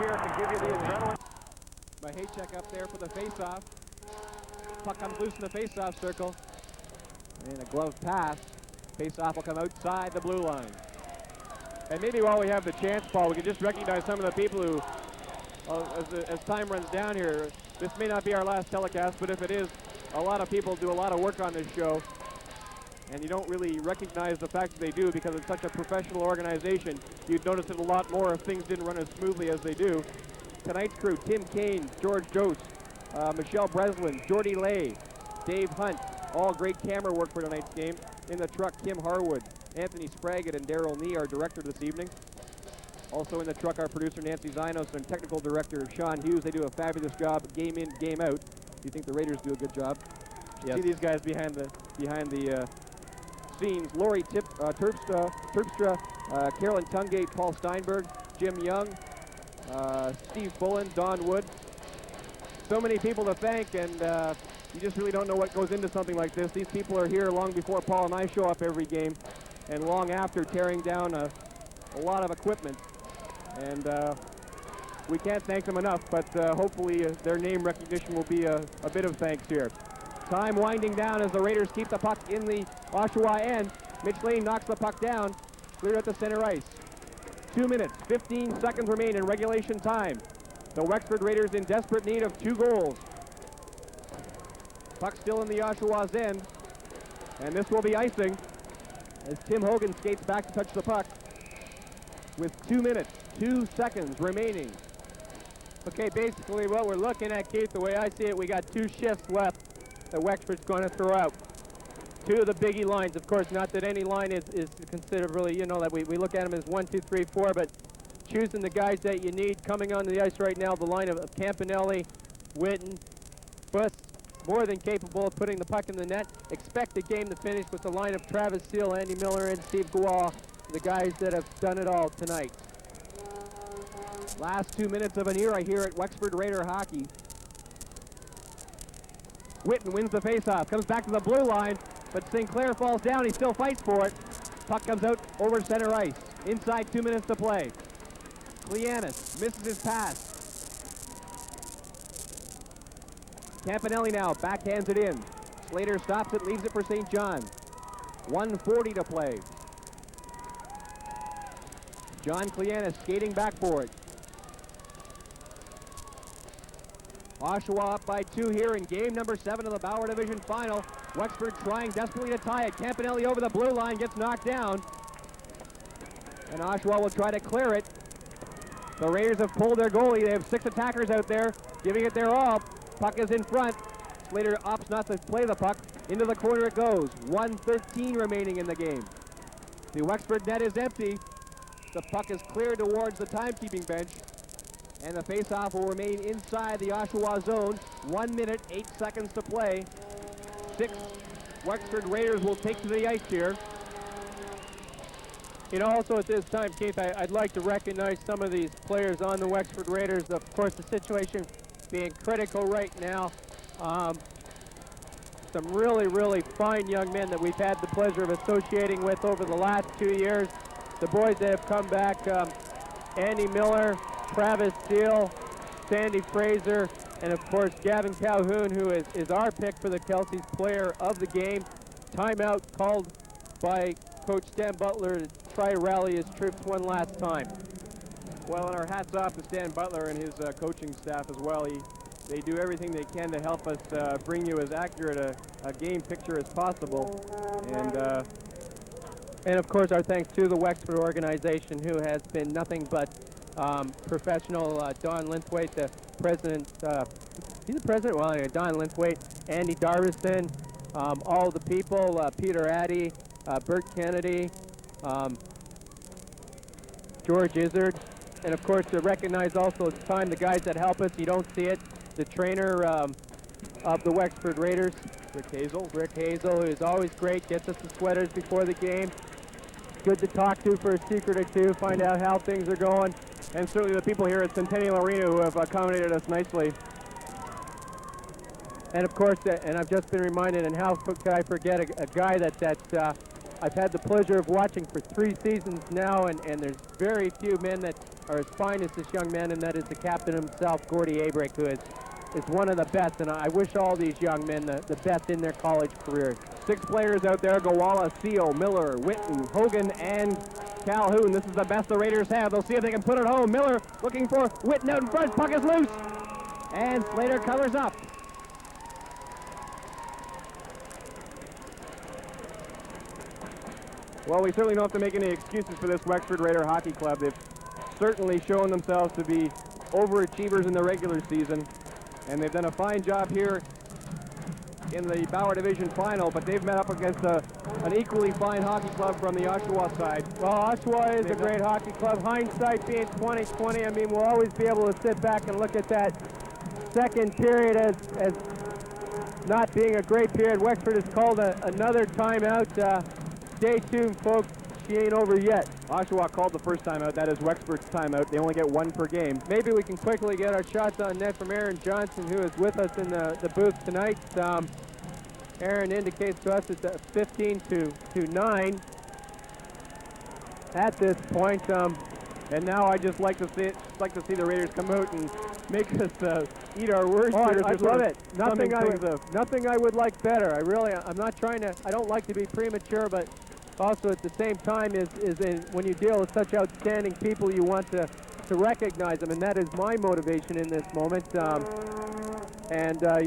here can give you the adrenaline. Mahachek up there for the face-off. Puck comes loose in the face-off circle. And a glove pass. Face-off will come outside the blue line. And maybe while we have the chance, Paul, we can just recognize some of the people who, as time runs down here, this may not be our last telecast, but if it is, a lot of people do a lot of work on this show. And you don't really recognize the fact that they do because it's such a professional organization. You'd notice it a lot more if things didn't run as smoothly as they do. Tonight's crew: Tim Kane, George Jost, Michelle Breslin, Jordy Lay, Dave Hunt, all great camera work for tonight's game. In the truck, Kim Harwood, Anthony Spraggett, and Daryl Nee, our director this evening. Also in the truck, our producer Nancy Zinos and technical director Sean Hughes. They do a fabulous job, game in, game out. You think the Raiders do a good job? Yes. See these guys behind the scenes: Lori Terpstra, Carolyn Tungate, Paul Steinberg, Jim Young, Steve Bullen, Don Wood. So many people to thank, and you just really don't know what goes into something like this. These people are here long before Paul and I show up every game, and long after, tearing down a lot of equipment. And we can't thank them enough, but hopefully their name recognition will be a bit of thanks here. Time winding down as the Raiders keep the puck in the Oshawa end. Mitch Lane knocks the puck down, cleared at the center ice. 2 minutes, 15 seconds remain in regulation time. The Wexford Raiders in desperate need of 2 goals. Puck still in the Oshawa's end, and this will be icing as Tim Hogan skates back to touch the puck with 2 minutes, 2 seconds remaining. Okay, basically what we're looking at, Keith, the way I see it, we got 2 shifts left that Wexford's going to throw out. 2 of the biggie lines, of course, not that any line is considered really, you know, that we look at them as 1, 2, 3, 4, but choosing the guys that you need coming onto the ice right now, the line of Campanelli, Witten, Buss, more than capable of putting the puck in the net. Expect the game to finish with the line of Travis Seal, Andy Miller, and Steve Guolla, the guys that have done it all tonight. Last 2 minutes of an era here at Wexford Raider hockey. Witten wins the faceoff, comes back to the blue line, but Sinclair falls down. He still fights for it. Puck comes out over center ice. Inside 2 minutes to play. Cleanis misses his pass. Campanelli now backhands it in. Slater stops it, leaves it for St. John. 1:40 to play. John Cleanis skating back for it. Oshawa up by 2 here in game number 7 of the Bauer Division Final. Wexford trying desperately to tie it. Campanelli over the blue line, gets knocked down. And Oshawa will try to clear it. The Raiders have pulled their goalie. They have 6 attackers out there, giving it their all. Puck is in front. Slater opts not to play the puck. Into the corner it goes. 1:13 remaining in the game. The Wexford net is empty. The puck is cleared towards the timekeeping bench. And the faceoff will remain inside the Oshawa zone. 1 minute, 8 seconds to play. 6 Wexford Raiders will take to the ice here. You know, also at this time, Keith, I'd like to recognize some of these players on the Wexford Raiders. Of course, the situation being critical right now. Some really, really fine young men that we've had the pleasure of associating with over the last 2 years. The boys that have come back, Andy Miller, Travis Seal, Sandy Fraser, and of course Gavin Colquhoun, who is our pick for the Kelsey's player of the game. Timeout called by Coach Stan Butler to try to rally his troops one last time. Well, and our hats off to Stan Butler and his coaching staff as well. They do everything they can to help us bring you as accurate a game picture as possible. And of course our thanks to the Wexford organization, who has been nothing but professional. Don Linthwaite, the president, he's the president? Well, anyway, Don Linthwaite, Andy Darvison, all the people, Peter Addy, Bert Kennedy, George Izzard, and of course to recognize also at the time the guys that help us. You don't see it. The trainer of the Wexford Raiders, Rick Hazel, who is always great, gets us the sweaters before the game. Good to talk to for a secret or two, find out how things are going. And certainly the people here at Centennial Arena who have accommodated us nicely. And of course, and I've just been reminded, and how could I forget a guy that I've had the pleasure of watching for 3 seasons now, and there's very few men that are as fine as this young man, and that is the captain himself, Gordy Abrick, who is one of the best, and I wish all these young men the best in their college careers. 6 players out there: Guolla, Seal, Miller, Whitten, Hogan, and Colquhoun. This is the best the Raiders have. They'll see if they can put it home. Miller looking for Whitten out in front. Puck is loose, and Slater covers up. Well, we certainly don't have to make any excuses for this Wexford Raider Hockey Club. They've certainly shown themselves to be overachievers in the regular season, and they've done a fine job here in the Bauer Division Final, but they've met up against an equally fine hockey club from the Oshawa side. Well, Oshawa is a great hockey club. Hindsight being 20/20, I mean, we'll always be able to sit back and look at that second period as not being a great period. Wexford has called another timeout. Stay tuned, folks. She ain't over yet. Oshawa called the first timeout. That is Wexford's timeout. They only get 1 per game. Maybe we can quickly get our shots on net from Aaron Johnson, who is with us in the booth tonight. Aaron indicates to us it's 15-9 at this point. And now I just like to see the Raiders come out and make us eat our words. Oh, I love it. Nothing I would like better. I'm not trying to. I don't like to be premature, but also at the same time when you deal with such outstanding people, you want to recognize them, and that is my motivation in this moment. You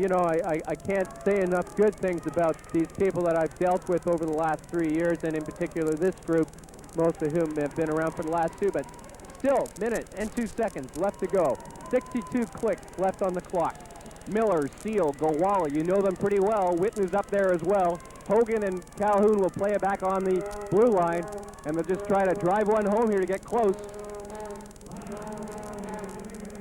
know, I can't say enough good things about these people that I've dealt with over the last 3 years, and in particular this group, most of whom have been around for the last 2, but still, minute and 2 seconds left to go. 62 clicks left on the clock. Miller, Seal, Guolla, you know them pretty well. Whitten's up there as well. Hogan and Colquhoun will play it back on the blue line, and they'll just try to drive one home here to get close.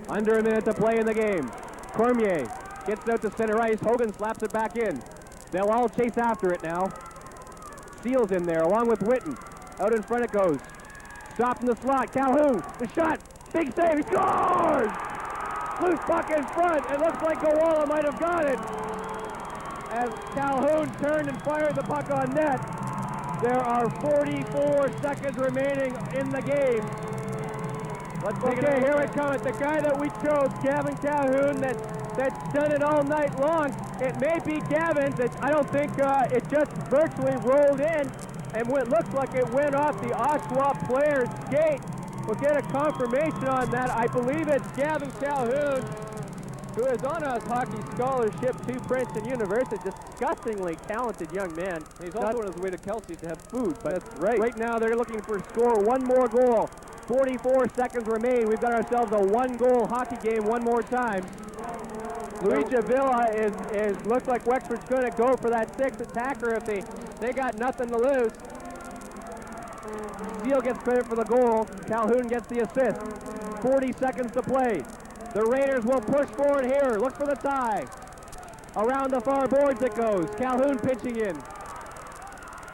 Under a minute to play in the game. Cormier gets out to center ice. Hogan slaps it back in. They'll all chase after it now. Seal's in there along with Whitten. Out in front it goes. Stopped in the slot. Colquhoun, the shot. Big save. He scores! Loose puck in front. It looks like Guolla might have got it. As Colquhoun turned and fired the puck on net. There are 44 seconds remaining in the game. Okay, here it comes. The guy that we chose, Gavin Colquhoun, that's done it all night long. It may be Gavin's. I don't think it just virtually rolled in, and what looks like it went off the Oshawa player's skate. We'll get a confirmation on that. I believe it's Gavin Colquhoun, who is on a hockey scholarship to Princeton University. Disgustingly talented young man. He's also on his way to Kelsey to have food, but that's right. Right now they're looking for score. One more goal. 44 seconds remain. We've got ourselves a 1-goal hockey game one more time. Luigi Villa looks like Wexford's going to go for that 6th attacker if they got nothing to lose. Seal gets credit for the goal. Colquhoun gets the assist. 40 seconds to play. The Raiders will push forward here. Look for the tie. Around the far boards it goes. Colquhoun pitching in.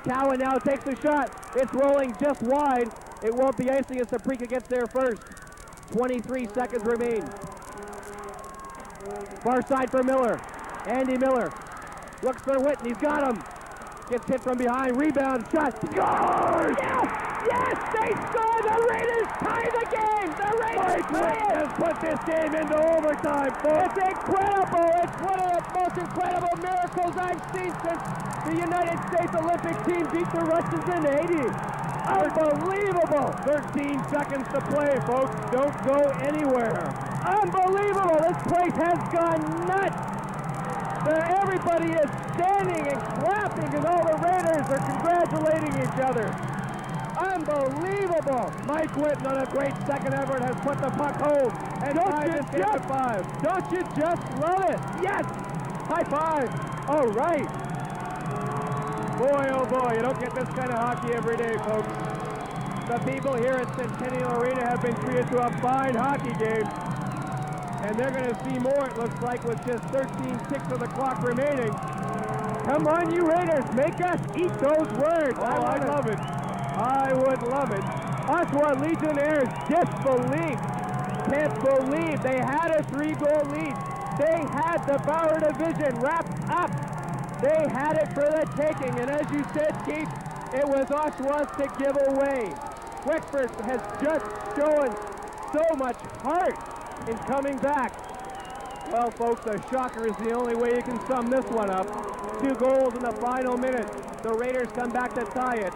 Cowan now takes the shot. It's rolling just wide. It won't be icing as Saprika gets there first. 23 seconds remain. Far side for Miller. Andy Miller looks for Whitten. He's got him. Gets hit from behind. Rebound. Shot. Scores! Yes! Yes! They score! The Raiders tie the game! The Raiders tie it! Has put this game into overtime, folks. It's incredible! It's one of the most incredible miracles I've seen since the United States Olympic team beat the Russians in '80. Unbelievable! 13 seconds to play, folks. Don't go anywhere. Unbelievable! This place has gone nuts! Everybody is standing and clapping, and all the Raiders are congratulating each other. Unbelievable! Mike Whitten on a great second effort has put the puck home. And don't you just love it? Yes! High five! All right. Boy, oh boy, you don't get this kind of hockey every day, folks. The people here at Centennial Arena have been treated to a fine hockey game. And they're going to see more, it looks like, with just 13 ticks of the clock remaining. Come on, you Raiders, make us eat those words. Oh, I love it. I would love it. Oshawa Legionaires disbelief. Can't believe they had a 3-goal lead. They had the Bauer Division wrapped up. They had it for the taking, and as you said, Keith, it was Oshawa's to give away. Wexford has just shown so much heart in coming back. Well, folks, a shocker is the only way you can sum this one up. 2 goals in the final minute. The Raiders come back to tie it.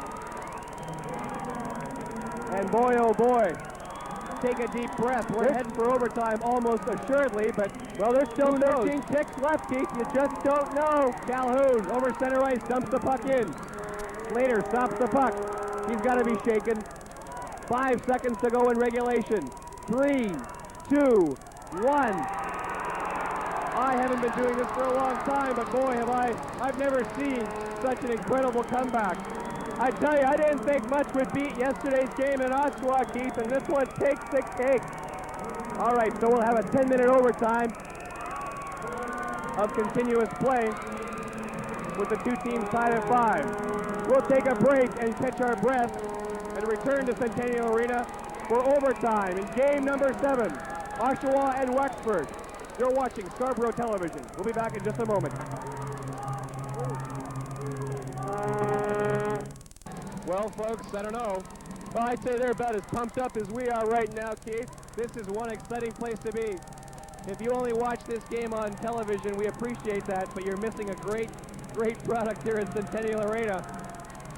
And boy, oh boy, take a deep breath. We're heading for overtime almost assuredly, but, well, there's still 13 ticks left, Keith. You just don't know. Colquhoun over center ice, dumps the puck in. Slater stops the puck. He's got to be shaken. 5 seconds to go in regulation. 3, 2, 1. I haven't been doing this for a long time, but boy, I've never seen such an incredible comeback. I tell you, I didn't think much would beat yesterday's game in Oshawa, Keith, and this one takes the cake. All right, so we'll have a 10-minute overtime of continuous play with the 2 teams tied at 5. We'll take a break and catch our breath and return to Centennial Arena for overtime in game number 7, Oshawa and Wexford. You're watching Scarborough Television. We'll be back in just a moment. Well, folks, I don't know. Well, I'd say they're about as pumped up as we are right now, Keith. This is one exciting place to be. If you only watch this game on television, we appreciate that, but you're missing a great product here at Centennial Arena.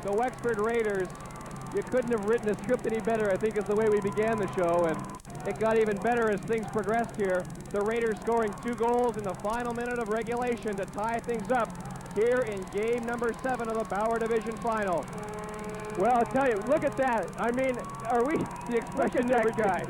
The Wexford Raiders, you couldn't have written a script any better, I think, is the way we began the show, and it got even better as things progressed here. The Raiders scoring 2 goals in the final minute of regulation to tie things up here in game number 7 of the Bauer Division Final. Well, I'll tell you, look at that. I mean, are we the expression that guy?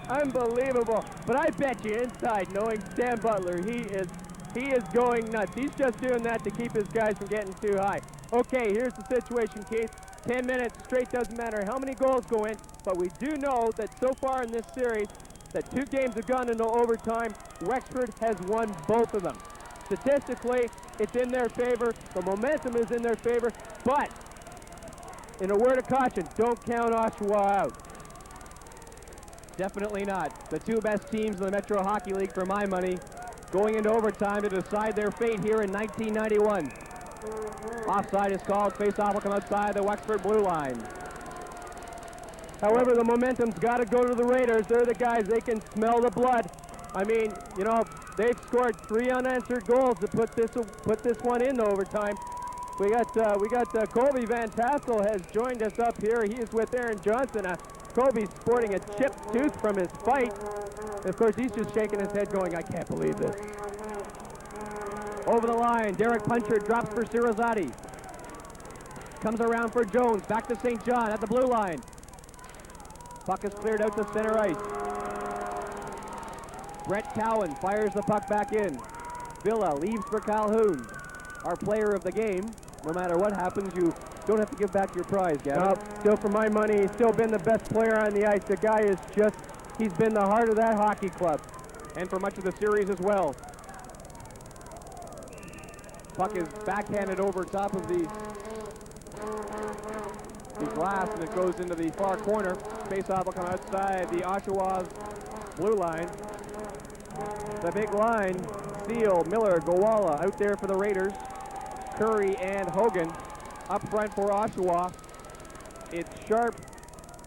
Unbelievable. But I bet you inside, knowing Sam Butler, he is going nuts. He's just doing that to keep his guys from getting too high. Okay, here's the situation, Keith. 10 minutes straight, doesn't matter how many goals go in, but we do know that so far in this series, that 2 games have gone into overtime. Wexford has won both of them. Statistically, it's in their favor. The momentum is in their favor, but in a word of caution, don't count Oshawa out. Definitely not. The 2 best teams in the Metro Hockey League, for my money, going into overtime to decide their fate here in 1991. Offside is called. Face-off will come outside the Wexford blue line. However, the momentum's got to go to the Raiders. They're the guys. They can smell the blood. I mean, you know, they've scored 3 unanswered goals to put this one into overtime. We got Colby Van Tassel has joined us up here. He is with Aaron Johnson. Colby's sporting a chipped tooth from his fight. And of course, he's just shaking his head going, I can't believe this. Over the line, Derek Puncher drops for Sirazati. Comes around for Jones, back to St. John at the blue line. Puck is cleared out to center ice. Brett Cowan fires the puck back in. Villa leaves for Colquhoun. Our player of the game. No matter what happens, you don't have to give back your prize, Gavin. No, still for my money, he's still been the best player on the ice. The guy is just, he's been the heart of that hockey club. And for much of the series as well. Puck is backhanded over top of the glass, and it goes into the far corner. Face-off will come outside the Oshawa's blue line. The big line, Steele, Miller, Guolla out there for the Raiders. Curry and Hogan up front for Oshawa. It's Sharp,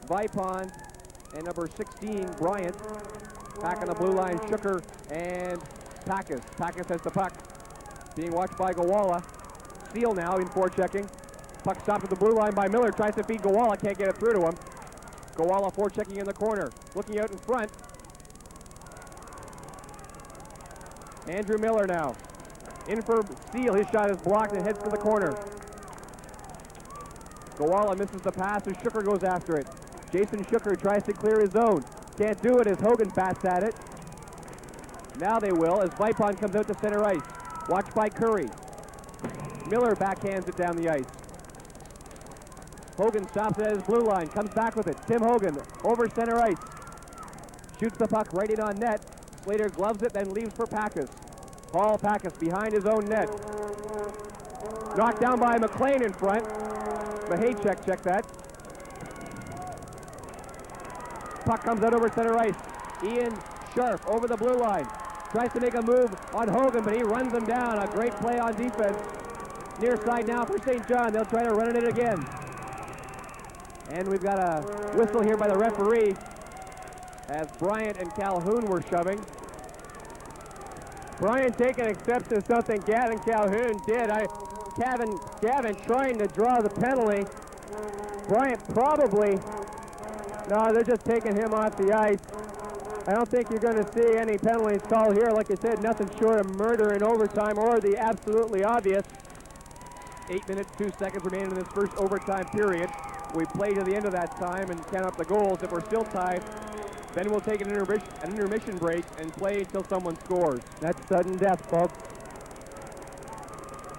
Vipon, and number 16, Bryant. Back on the blue line, Shooker and Packus. Packus has the puck. Being watched by Guolla. Steele now in forechecking. Puck stopped at the blue line by Miller. Tries to feed Guolla. Can't get it through to him. Guolla forechecking in the corner. Looking out in front. Andrew Miller now. In for Steele. His shot is blocked and heads to the corner. Guolla misses the pass as Shooker goes after it. Jason Shooker tries to clear his zone. Can't do it as Hogan bats at it. Now they will as Vipon comes out to center ice. Watched by Curry. Miller backhands it down the ice. Hogan stops it at his blue line. Comes back with it. Tim Hogan over center ice. Shoots the puck right in on net. Slater gloves it, then leaves for Packus. Paul Packus behind his own net. Knocked down by McLean in front. Mahaychek check that. Puck comes out over center ice. Ian Sharp over the blue line. Tries to make a move on Hogan, but he runs him down. A great play on defense. Near side now for St. John. They'll try to run it again. And we've got a whistle here by the referee. as Bryant and Colquhoun were shoving. Bryant taking exception to something Gavin Colquhoun did. Gavin trying to draw the penalty. Bryant probably, no, they're just taking him off the ice. I don't think you're going to see any penalties called here. Like I said, nothing short of murder in overtime or the absolutely obvious. 8 minutes, 2 seconds remaining in this first overtime period. We play to the end of that time and count up the goals. If we're still tied, then we'll take an intermission break and play until someone scores. That's sudden death, folks.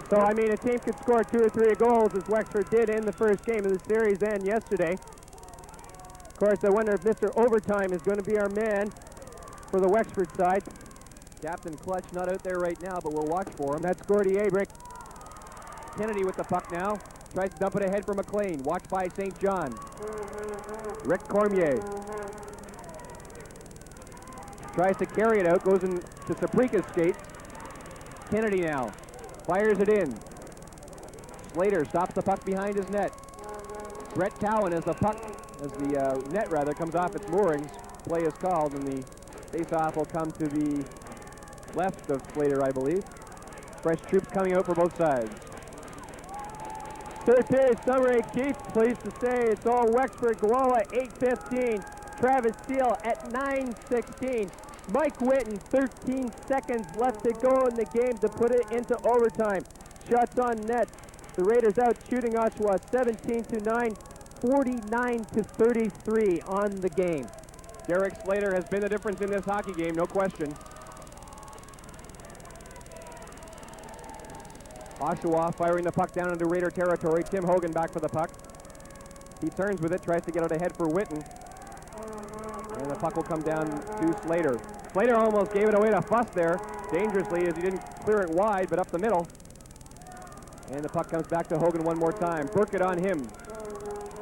So, I mean, a team could score 2 or 3 goals, as Wexford did in the first game of the series and yesterday. Of course, I wonder if Mr. Overtime is going to be our man for the Wexford side. Captain Clutch not out there right now, but we'll watch for him. That's Gordy Abrick. Kennedy with the puck now. Tries to dump it ahead for McLean. Watched by St. John. Rick Cormier. Tries to carry it out. Goes into Saprika's skates. Kennedy now. Fires it in. Slater stops the puck behind his net. Brett Cowan as the net comes off its moorings. Play is called, and the face-off will come to the left of Slater, I believe. Fresh troops coming out for both sides. Third period summary, Keith, pleased to say it's all Wexford. Guolla 8:15. Travis Steele at 9:16. Mike Whitten, 13 seconds left to go in the game to put it into overtime. Shots on net. The Raiders out shooting Oshawa 17-9, 49-33 on the game. Derek Slater has been the difference in this hockey game, no question. Oshawa firing the puck down into Raider territory. Tim Hogan back for the puck. He turns with it, tries to get it ahead for Whitten. And the puck will come down to Slater. Slater almost gave it away to Fuss there, dangerously, as he didn't clear it wide, but up the middle. And the puck comes back to Hogan one more time. Burkett on him.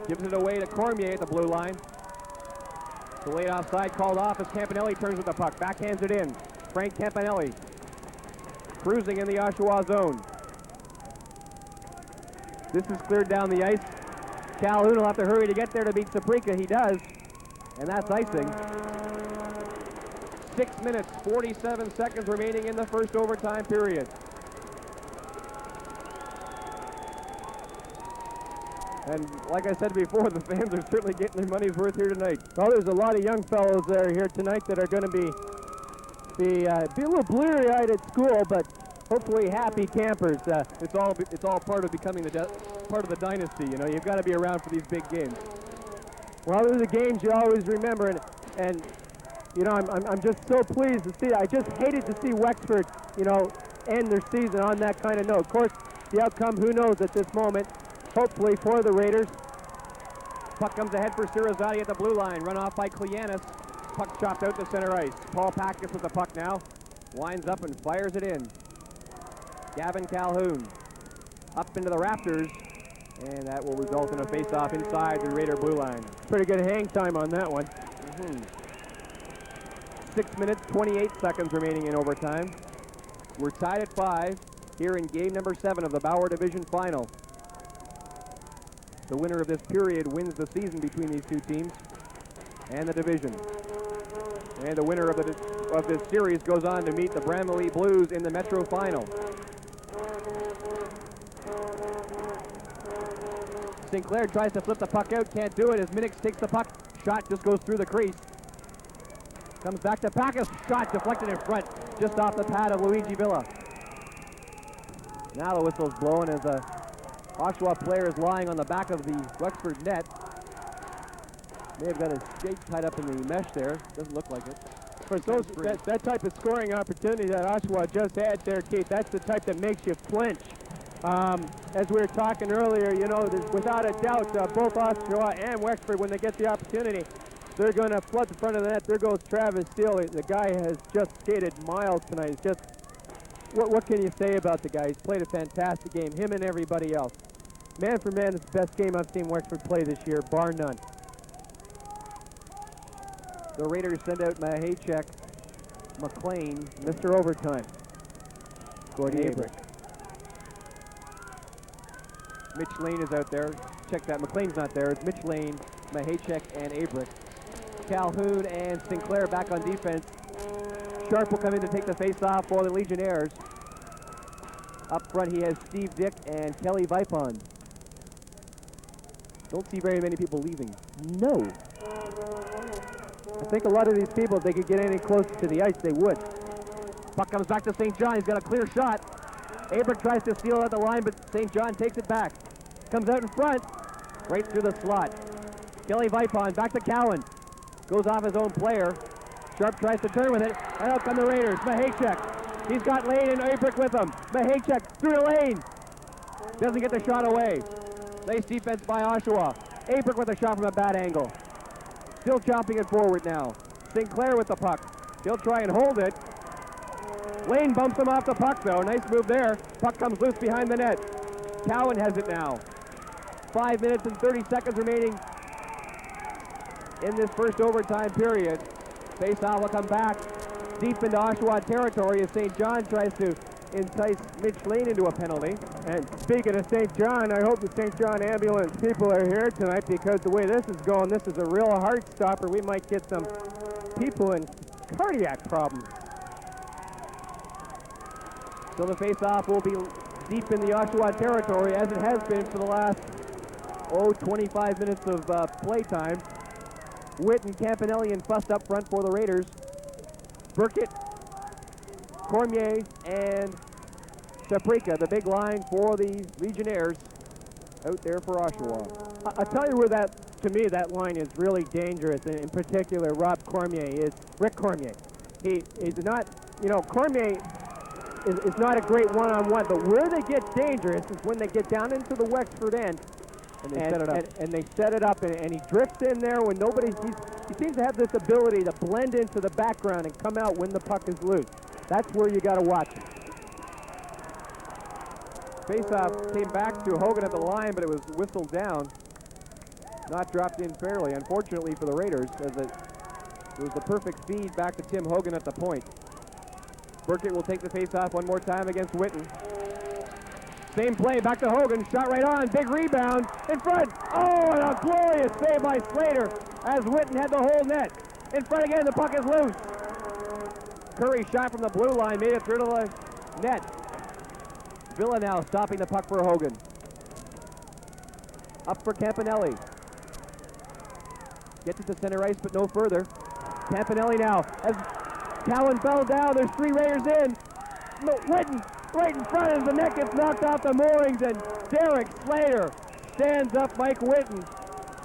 Gives it away to Cormier at the blue line. The late offside called off as Campanelli turns with the puck. Backhands it in. Frank Campanelli cruising in the Oshawa zone. This is cleared down the ice. Colquhoun will have to hurry to get there to beat Saprika. He does. And that's icing. 6 minutes, 47 seconds remaining in the first overtime period. And like I said before, the fans are certainly getting their money's worth here tonight. Well, there's a lot of young fellows that are here tonight that are going to be a little bleary-eyed at school, but hopefully happy campers. It's all part of becoming part of the dynasty. You know, you've got to be around for these big games. Well, they're the games you always remember, and you know, I'm just so pleased to see. I just hated to see Wexford, you know, end their season on that kind of note. Of course, the outcome, who knows at this moment. Hopefully for the Raiders. Puck comes ahead for Sirazati at the blue line. Run off by Klianis. Puck chopped out to center ice. Paul Packus with the puck now. Winds up and fires it in. Gavin Colquhoun up into the rafters. And that will result in a face-off inside the Raider blue line. Pretty good hang time on that one. 6 minutes, 28 seconds remaining in overtime. We're tied at 5 here in game number 7 of the Bauer Division Finals. The winner of this period wins the season between these two teams and the division. And the winner of this series goes on to meet the Bramalea Blues in the Metro Final. St. Clair tries to flip the puck out, can't do it as Minix takes the puck. Shot just goes through the crease. Comes back to Packus. Shot deflected in front, just off the pad of Luigi Villa. Now the whistle's blowing as a Oshawa player is lying on the back of the Wexford net. May have got his skate tied up in the mesh there. Doesn't look like it. For those, that type of scoring opportunity that Oshawa just had there, Keith, that's the type that makes you flinch. As we were talking earlier, you know, without a doubt, both Oshawa and Wexford, when they get the opportunity, they're going to flood the front of the net. There goes Travis Steele. The guy has just skated miles tonight. It's just, what can you say about the guy? He's played a fantastic game, him and everybody else. Man for man, it's the best game I've seen Wexford play this year, bar none. The Raiders send out Mahachek, McLean, Mr. Overtime. Gordy Abrick. Mitch Lane is out there. Check that. McLean's not there. It's Mitch Lane, Mahachek, and Abrick. Colquhoun and Sinclair back on defense. Sharp will come in to take the face-off for the Legionnaires. Up front he has Steve Dick and Kelly Vipon. Don't see very many people leaving. No. I think a lot of these people, if they could get any closer to the ice, they would. Puck comes back to St. John. He's got a clear shot. Abrick tries to steal at the line, but St. John takes it back. Comes out in front, right through the slot. Kelly Vipon back to Cowan. Goes off his own player. Sharp tries to turn with it, and out come the Raiders. Mahachek. He's got Lane and Abrick with him. Mahachek through the lane. Doesn't get the shot away. Nice defense by Oshawa. Abrick with a shot from a bad angle. Still chopping it forward now. Sinclair with the puck. He'll try and hold it. Lane bumps him off the puck though. Nice move there. Puck comes loose behind the net. Cowan has it now. 5 minutes and 30 seconds remaining in this first overtime period. Faceoff will come back deep into Oshawa territory as St. John tries to entice Mitch Lane into a penalty. And speaking of St. John, I hope the St. John ambulance people are here tonight, because the way this is going, this is a real heart stopper. We might get some people in cardiac problems. So the face-off will be deep in the Oshawa territory, as it has been for the last, 25 minutes of playtime. Witt and Campanelli and Fuss up front for the Raiders. Burkett, Cormier, and Shaprika, the big line for the Legionnaires, out there for Oshawa. I'll tell you where that, to me, that line is really dangerous, and in particular, Rob Cormier, is Rick Cormier. He is not, Cormier is not a great one-on-one, but where they get dangerous is when they get down into the Wexford end, and they set it up, and he drifts in there when he seems to have this ability to blend into the background and come out when the puck is loose. That's where you got to watch it. Faceoff came back to Hogan at the line, but it was whistled down. Not dropped in fairly, unfortunately for the Raiders, as it was the perfect feed back to Tim Hogan at the point. Burkett will take the faceoff one more time against Witten. Same play, back to Hogan, shot right on, big rebound, in front. Oh, and a glorious save by Slater as Witten had the whole net. In front again, the puck is loose. Curry shot from the blue line, made it through to the net. Villa now stopping the puck for Hogan. Up for Campanelli. Gets it to center ice, but no further. Campanelli now, as Cowan fell down, there's 3 Raiders in. Witten right in front as the net gets knocked off the moorings, and Derek Slater stands up Mike Witten.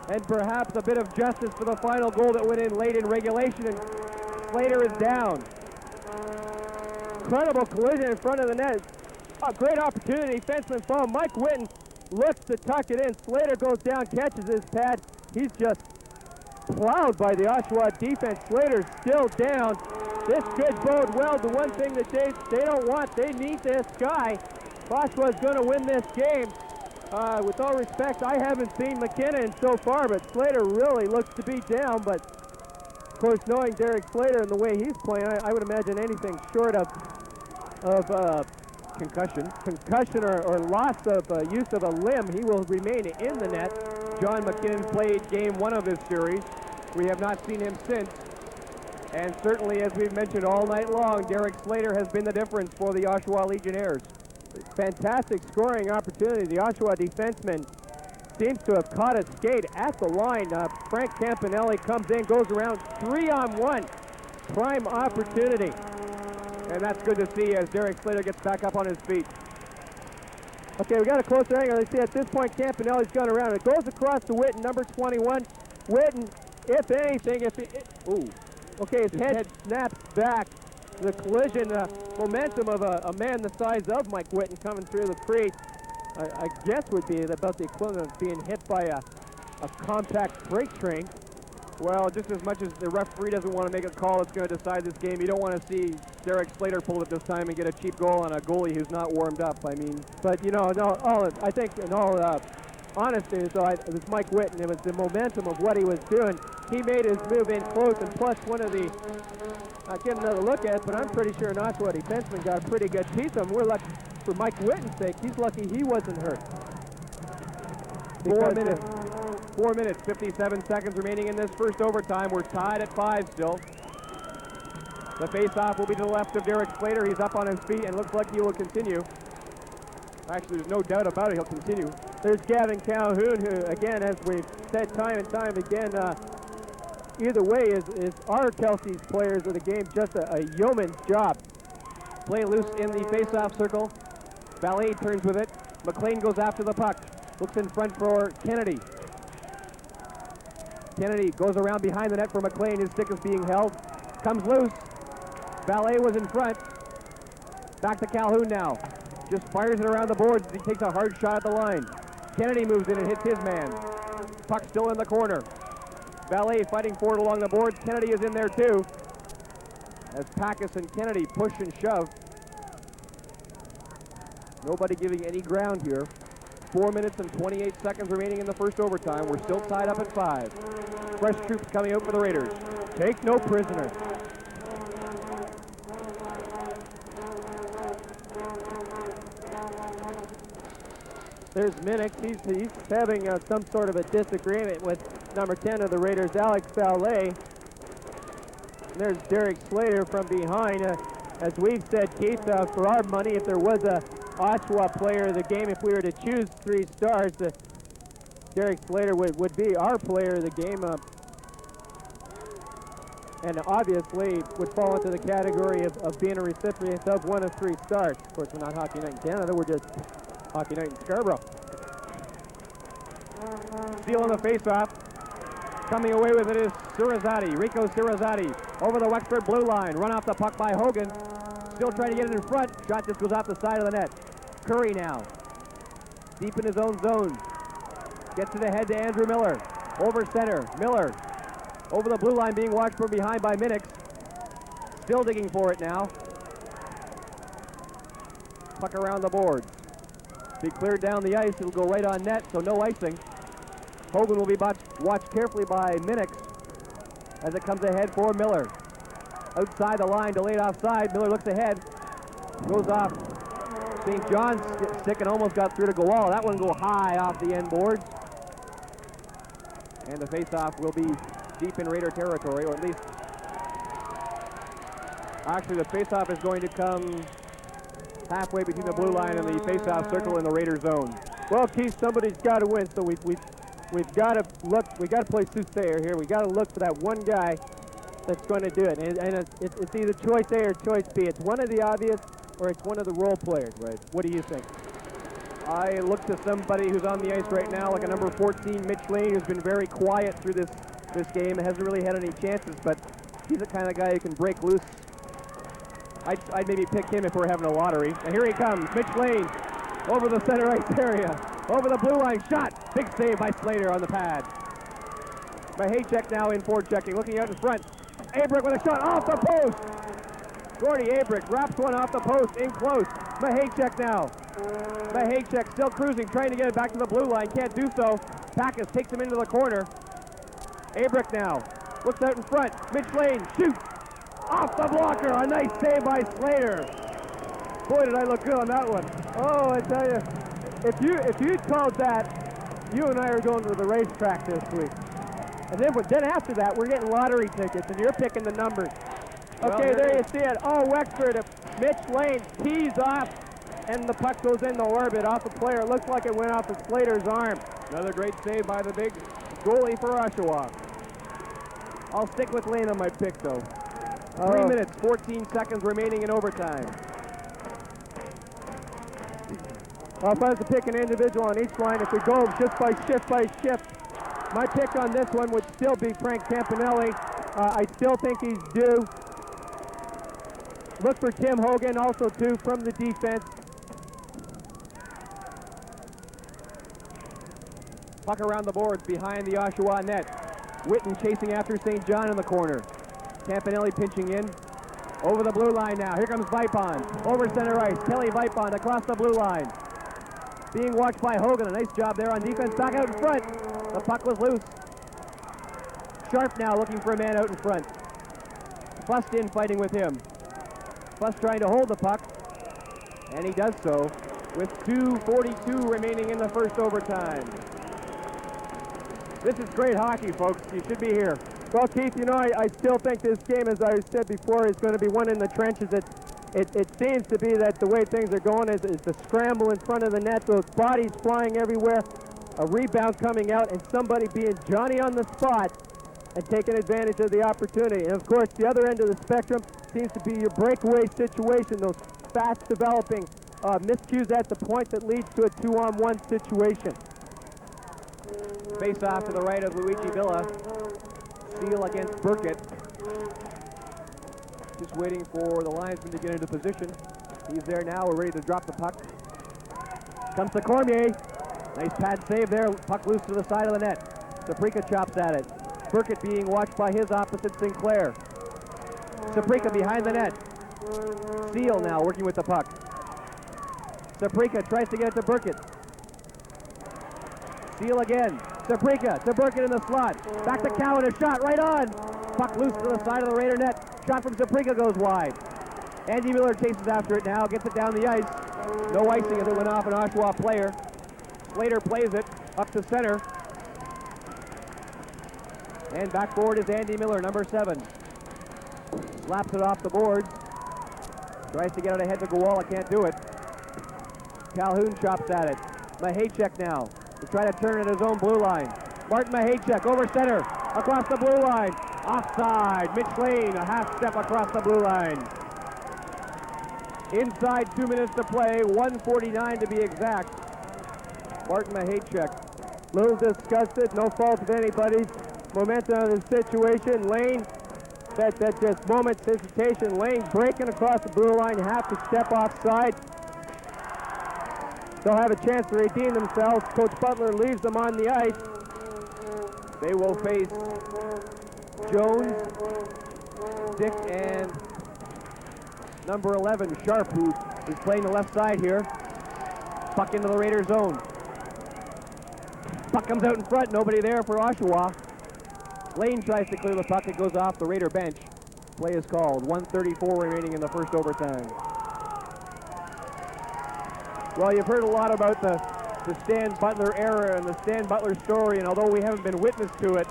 And perhaps a bit of justice for the final goal that went in late in regulation, and Slater is down. Incredible collision in front of the net. A great opportunity, defenseman foul. Mike Witten looks to tuck it in. Slater goes down, catches his pad. He's just plowed by the Oshawa defense. Slater's still down. This could bode well. The one thing that they don't want, they need this guy. Oshawa's going to win this game. With all respect, I haven't seen McKinnon so far, but Slater really looks to be down. But of course, knowing Derek Slater and the way he's playing, I would imagine anything short of concussion or loss of use of a limb, he will remain in the net. John McKinnon played game 1 of this series. We have not seen him since. And certainly, as we've mentioned all night long, Derek Slater has been the difference for the Oshawa Legionnaires. Fantastic scoring opportunity. The Oshawa defenseman seems to have caught a skate at the line. Frank Campanelli comes in, goes around 3-on-1. Prime opportunity. And that's good to see as Derek Slater gets back up on his feet. Okay, we got a closer angle. You see at this point, Campanelli's gone around. It goes across to Witten, number 21. Witten, if anything, okay, his head snaps back. The collision, momentum of a man the size of Mike Witten coming through the crease, I guess would be about the equivalent of being hit by a compact freight train. Well, just as much as the referee doesn't want to make a call that's going to decide this game, you don't want to see Derek Slater pull it this time and get a cheap goal on a goalie who's not warmed up. I mean, but I think in all honesty, so it was Mike Witten. It was the momentum of what he was doing. He made his move in close, and plus one of the, I'll get another look at it, but I'm pretty sure an Oshawa defenseman got a pretty good piece of him. We're lucky, for Mike Witten's sake, he's lucky he wasn't hurt. 4 4 minutes, 57 seconds remaining in this first overtime. We're tied at 5 still. The face-off will be to the left of Derek Slater. He's up on his feet and looks like he will continue. Actually, there's no doubt about it, he'll continue. There's Gavin Colquhoun, who, again, as we've said time and time again, either way is our Kelsey's players of the game just a yeoman's job. Play loose in the face-off circle. Ballet turns with it. McLean goes after the puck. Looks in front for Kennedy. Kennedy goes around behind the net for McLean. His stick is being held. Comes loose. Ballet was in front. Back to Colquhoun now. Just fires it around the boards as he takes a hard shot at the line. Kennedy moves in and hits his man. Puck still in the corner. Ballet fighting for it along the boards. Kennedy is in there too. As Packus and Kennedy push and shove. Nobody giving any ground here. 4 minutes and 28 seconds remaining in the first overtime. We're still tied up at 5. Fresh troops coming out for the Raiders. Take no prisoners. There's Minix. He's having some sort of a disagreement with number 10 of the Raiders, Alex Ballet. There's Derek Slater from behind. As we've said, Keith, for our money, if there was a Oshawa player of the game, if we were to choose 3 stars, Derek Slater would be our player of the game. And obviously would fall into the category of being a recipient of 1 of 3 stars. Of course, we're not Hockey Night in Canada, we're just Hockey Night in Scarborough. Stealing the face-off. Coming away with it is Sirazati, Rico Sirazati, over the Wexford blue line. Run off the puck by Hogan. Still trying to get it in front. Shot just goes off the side of the net. Curry now. Deep in his own zone. Gets it ahead to Andrew Miller. Over center. Miller. Over the blue line, being watched from behind by Minix. Still digging for it now. Puck around the boards. Be cleared down the ice. It'll go right on net, so no icing. Hogan will be watched carefully by Minix as it comes ahead for Miller. Outside the line, delayed offside. Miller looks ahead. Goes off St. John's stick and almost got through to Guolla. That one go high off the end boards. And the face-off will be deep in Raider territory, or at least... Actually, the face-off is going to come halfway between the blue line and the face-off circle in the Raider zone. Well, Keith, somebody's got to win, so we've got to look. We got to play soothsayer here. We got to look for that one guy that's going to do it, and it's either choice A or choice B. It's one of the obvious, or it's one of the role players. Right? What do you think? I look to somebody who's on the ice right now, like a number 14, Mitch Lane, who's been very quiet through this game and hasn't really had any chances, but he's the kind of guy who can break loose. I'd maybe pick him if we're having a lottery. And here he comes, Mitch Lane, over the center ice area, over the blue line, shot! Big save by Slater on the pad. Mahachek now in forward checking, looking out in front. Abrick with a shot off the post! Gordy Abrick wraps one off the post, in close. Mahachek now. Mahachek still cruising, trying to get it back to the blue line, can't do so. Packus takes him into the corner. Abrick now, looks out in front. Mitch Lane shoots! Off the blocker, a nice save by Slater. Boy, did I look good on that one. Oh, I tell you, if you'd called that, you and I are going to the racetrack this week. And then after that, we're getting lottery tickets, and you're picking the numbers. Okay, there you see it. Oh, Wexford, Mitch Lane tees off, and the puck goes into orbit off the player. It looks like it went off of Slater's arm. Another great save by the big goalie for Oshawa. I'll stick with Lane on my pick, though. 3 minutes, 14 seconds remaining in overtime. Well, if I was to pick an individual on each line, if we go just by shift, my pick on this one would still be Frank Campanelli. I still think he's due. Look for Tim Hogan also, too, from the defense. Puck around the boards behind the Oshawa net. Whitten chasing after St. John in the corner. Campanelli pinching in. Over the blue line now. Here comes Vipon. Over center ice. Kelly Vipon across the blue line. Being watched by Hogan. A nice job there on defense. Back out in front. The puck was loose. Sharp now looking for a man out in front. Bust in fighting with him. Bust trying to hold the puck. And he does so with 2:42 remaining in the first overtime. This is great hockey, folks. You should be here. Well, Keith, you know, I still think this game, as I said before, is going to be one in the trenches. It seems to be that the way things are going is the scramble in front of the net, those bodies flying everywhere, a rebound coming out, and somebody being Johnny on the spot and taking advantage of the opportunity. And, of course, the other end of the spectrum seems to be your breakaway situation, those fast-developing miscues at the point that leads to a 2-on-1 situation. Face off to the right of Luigi Villa. Seal against Burkett. Just waiting for the linesman to get into position. He's there now. We're ready to drop the puck. Comes to Cormier. Nice pad save there. Puck loose to the side of the net. Saprika chops at it. Burkett being watched by his opposite, Sinclair. Saprika behind the net. Seal now working with the puck. Saprika tries to get it to Burkett. Seal again. Saprika to Burkett in the slot. Back to Cowan, a shot right on. Puck loose to the side of the Raider net. Shot from Saprika goes wide. Andy Miller chases after it now, gets it down the ice. No icing as it went off an Oshawa player. Slater plays it up to center. And back forward is Andy Miller, number 7. Slaps it off the boards. Tries to get it ahead to Guolla, can't do it. Calhoun chops at it. Mahachek now to try to turn at his own blue line. Martin Mahachek over center, across the blue line. Offside, Mitch Lane, a half step across the blue line. Inside 2 minutes to play, 1:49 to be exact. Martin Mahachek. Little disgusted, no fault of anybody's. Momentum of the situation. Lane, that just moment's hesitation. Lane breaking across the blue line, half to step offside. They'll have a chance to redeem themselves. Coach Butler leaves them on the ice. They will face Jones, Dick, and number 11, Sharp, who is playing the left side here. Puck into the Raider zone. Puck comes out in front, nobody there for Oshawa. Lane tries to clear the puck, it goes off the Raider bench. Play is called, 1:34 remaining in the first overtime. Well, you've heard a lot about the Stan Butler era and the Stan Butler story, and although we haven't been witness to it,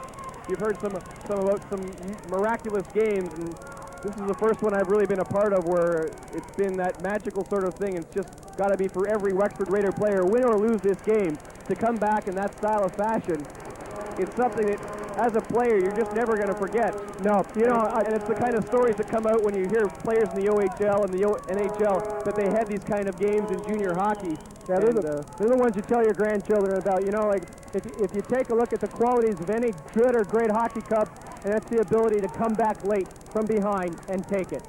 you've heard some about some miraculous games, and this is the first one I've really been a part of where it's been that magical sort of thing. It's just got to be for every Wexford Raider player, win or lose this game, to come back in that style of fashion. It's something that, as a player, you're just never going to forget. No, you know, and it's the kind of stories that come out when you hear players in the OHL and the NHL that they had these kind of games in junior hockey. Yeah, they're the ones you tell your grandchildren about. You know, like if you take a look at the qualities of any good or great hockey club, and that's the ability to come back late from behind and take it.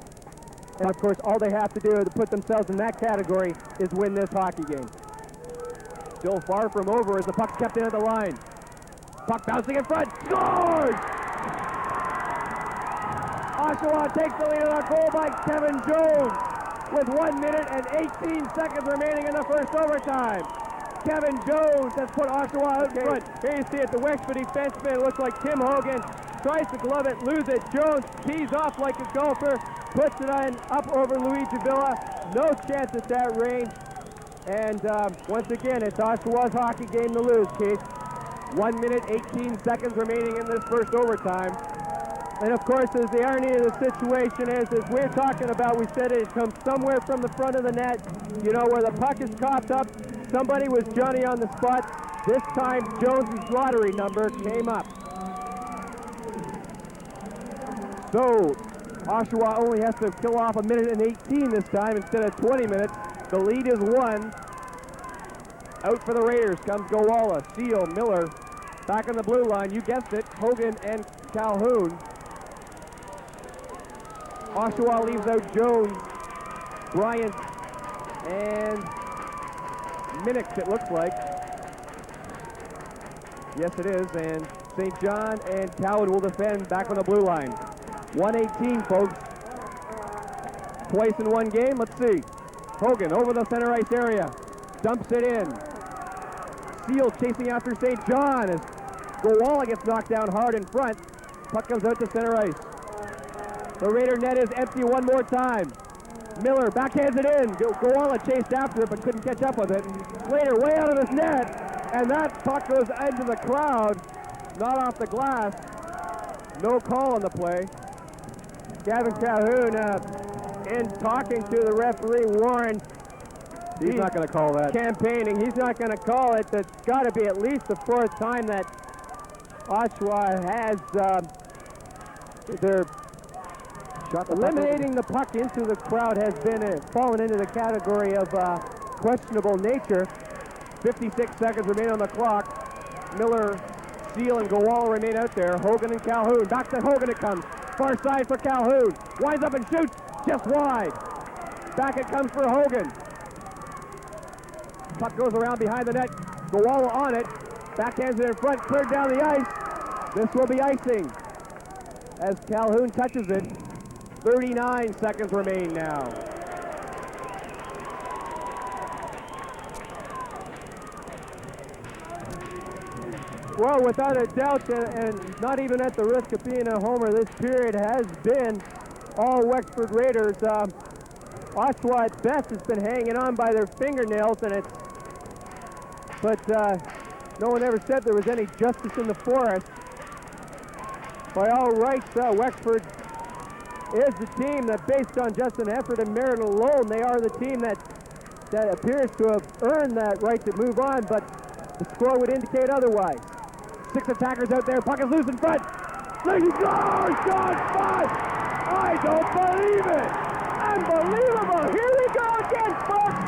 And of course, all they have to do to put themselves in that category is win this hockey game. Still far from over as the puck's kept in at the line. Puck bouncing in front, scores! Oshawa takes the lead on a goal by Kevin Jones with 1 minute and 18 seconds remaining in the first overtime. Kevin Jones has put Oshawa out in front. Here you see it, the Wexford defenseman, it looks like Tim Hogan, tries to glove it, lose it. Jones tees off like a golfer, puts it on up over Luigi Villa. No chance at that range. And once again, it's Oshawa's hockey game to lose, Keith. 1 minute, 18 seconds remaining in this first overtime. And of course, as the irony of the situation is, as we're talking about, we said it comes somewhere from the front of the net, you know, where the puck is coughed up. Somebody was Johnny on the spot. This time, Jones's lottery number came up. So, Oshawa only has to kill off 1 minute and 18 this time instead of 20 minutes. The lead is 1. Out for the Raiders comes Goalla, Seal, Miller. Back on the blue line, you guessed it, Hogan and Calhoun. Oshawa leaves out Jones, Bryant, and Minix, it looks like. Yes, it is, and St. John and Cowan will defend back on the blue line. 1:18, folks. Twice in one game, let's see. Hogan over the center ice area, dumps it in. Seal chasing after St. John as Goalla gets knocked down hard in front. Puck comes out to center ice. The Raider net is empty one more time. Miller backhands it in. Goalla chased after it but couldn't catch up with it. Slater way out of his net, and that puck goes into the crowd. not off the glass. No call on the play. Gavin Colquhoun, in talking to the referee, Warren, He's not going to call that. Campaigning. He's not going to call it. That's got to be at least the fourth time that Oshawa has they're eliminating the puck into the crowd has been fallen into the category of questionable nature. 56 seconds remain on the clock. Miller, Seal, and Guolla remain out there. Hogan and Colquhoun. Back to Hogan it comes. Far side for Colquhoun. Winds up and shoots. Just wide. Back it comes for Hogan. Puck goes around behind the net. Guolla on it. Backhands it in front. Cleared down the ice. This will be icing as Colquhoun touches it. 39 seconds remain now. Well, without a doubt, and not even at the risk of being a homer, this period has been all Wexford Raiders. Oshawa at best has been hanging on by their fingernails, but no one ever said there was any justice in the forest. By all rights, Wexford is the team that, based on just an effort and merit alone, they are the team that appears to have earned that right to move on, but the score would indicate otherwise. 6 attackers out there, puck is loose in front. There you go, shot five! I don't believe it! Unbelievable! Here we go again, folks!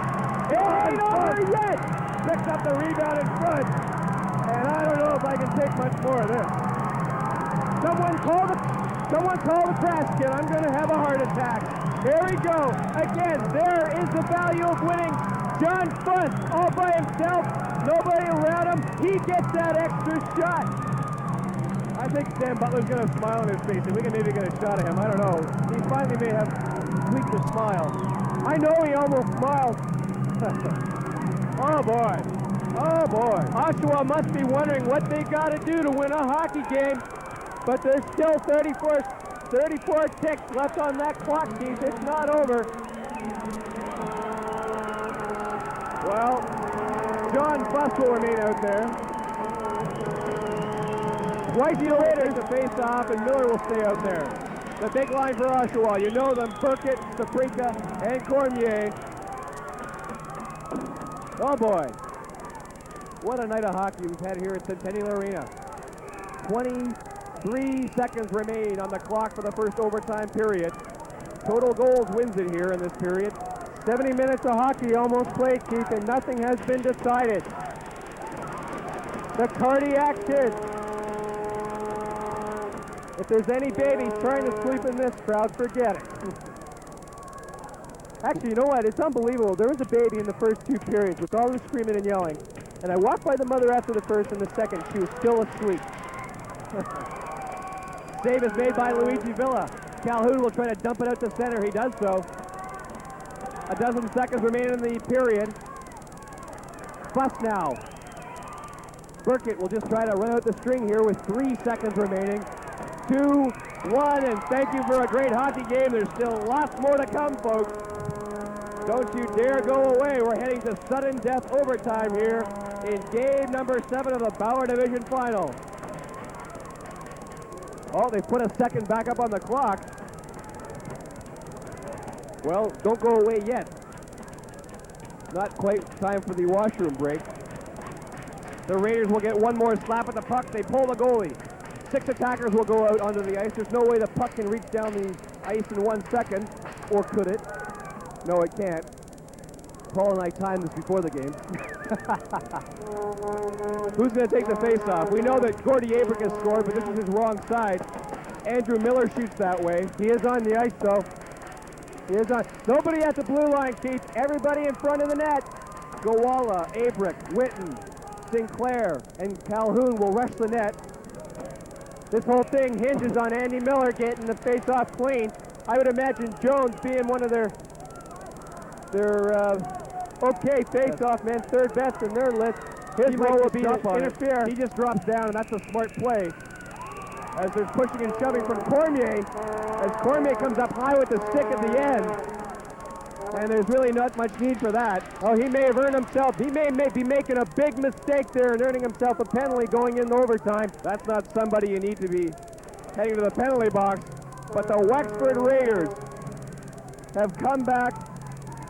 It ain't over yet! Picks up the rebound in front, and I don't know if I can take much more of this. Someone call the trash can. I'm going to have a heart attack. Here we go. Again, there is the value of winning. John Funt, all by himself, nobody around him. He gets that extra shot. I think Sam Butler's going to smile on his face, and we can maybe get a shot at him. I don't know. He finally may have tweaked a smile. I know he almost smiled. Oh, boy. Oh, boy. Oshawa must be wondering what they got to do to win a hockey game. But there's still 34 ticks left on that clock, Keith. It's not over. Well, John Fuss will remain out there. Twice the Raiders to face off, and Miller will stay out there. The big line for Oshawa. You know them, Burkett, Saprika, and Cormier. Oh, boy. What a night of hockey we've had here at Centennial Arena. 23 seconds remain on the clock for the first overtime period. Total goals wins it here in this period. 70 minutes of hockey almost played, Keith, and nothing has been decided. The cardiac kids. If there's any babies trying to sleep in this crowd, forget it. Actually, you know what? It's unbelievable. There was a baby in the first 2 periods with all the screaming and yelling. And I walked by the mother after the first and the second. She was still asleep. Save is made by Luigi Villa. Colquhoun will try to dump it out to center. He does so. A dozen seconds remain in the period. Fuss now. Burkett will just try to run out the string here with 3 seconds remaining. 2, 1, and thank you for a great hockey game. There's still lots more to come, folks. Don't you dare go away. We're heading to sudden death overtime here in game number 7 of the Bauer Division Finals. Oh, they put a second back up on the clock. Well, don't go away yet. Not quite time for the washroom break. The Raiders will get one more slap at the puck. They pull the goalie. 6 attackers will go out onto the ice. There's no way the puck can reach down the ice in 1 second. Or could it? No, it can't. Paul and I timed this before the game. Who's going to take the face-off? We know that Gordy Abrick has scored, but this is his wrong side. Andrew Miller shoots that way. He is on the ice, though. He is on. Nobody at the blue line, Keith. Everybody in front of the net. Guolla, Abrick, Witten, Sinclair, and Colquhoun will rush the net. This whole thing hinges on Andy Miller getting the face-off clean. I would imagine Jones being one of their okay face-off men, third best in their list. His role will be to interfere. He just drops down, and that's a smart play. As there's pushing and shoving from Cormier, as Cormier comes up high with the stick at the end. And there's really not much need for that. Oh, he may have earned himself. He may be making a big mistake there and earning himself a penalty going into overtime. That's not somebody you need to be heading to the penalty box. But the Wexford Raiders have come back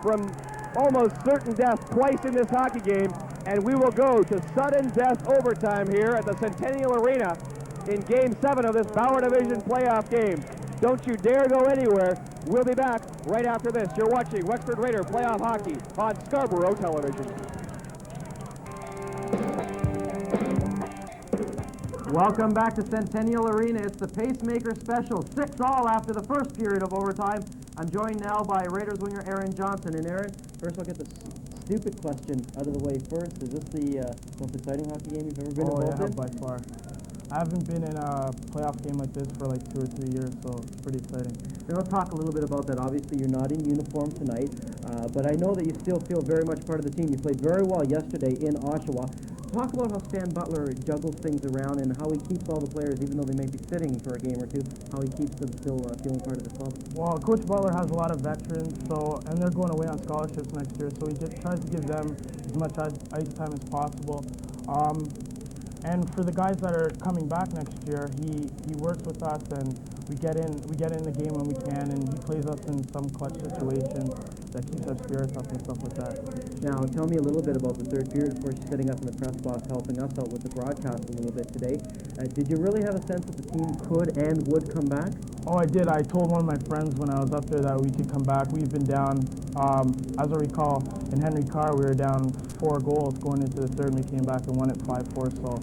from almost certain death twice in this hockey game, and we will go to sudden death overtime here at the Centennial Arena in Game 7 of this Bauer Division playoff game. Don't you dare go anywhere. We'll be back right after this. You're watching Wexford Raider playoff hockey on Scarborough Television. Welcome back to Centennial Arena. It's the Pacemaker Special, 6-all after the first period of overtime. I'm joined now by Raiders winger Aaron Johnson. And Aaron, first I'll get the stupid question out of the way first. Is this the most exciting hockey game you've ever been involved in? By far. I haven't been in a playoff game like this for like 2 or 3 years, so it's pretty exciting. And I'll talk a little bit about that. Obviously, you're not in uniform tonight, but I know that you still feel very much part of the team. You played very well yesterday in Oshawa. Talk about how Stan Butler juggles things around and how he keeps all the players, even though they may be sitting for a game or two, how he keeps them still feeling part of the club. Well, Coach Butler has a lot of veterans, and they're going away on scholarships next year, so he just tries to give them as much ice time as possible. And for the guys that are coming back next year, he works with us, and we get in the game when we can, and he plays us in some clutch situations that keeps our spirits up and stuff like that. Now, tell me a little bit about the third period. Of course, you're sitting up in the press box helping us out with the broadcast a little bit today. Did you really have a sense that the team could and would come back? Oh, I did. I told one of my friends when I was up there that we could come back. We've been down, as I recall, in Henry Carr, we were down 4 goals going into the third, and we came back and won it 5-4, so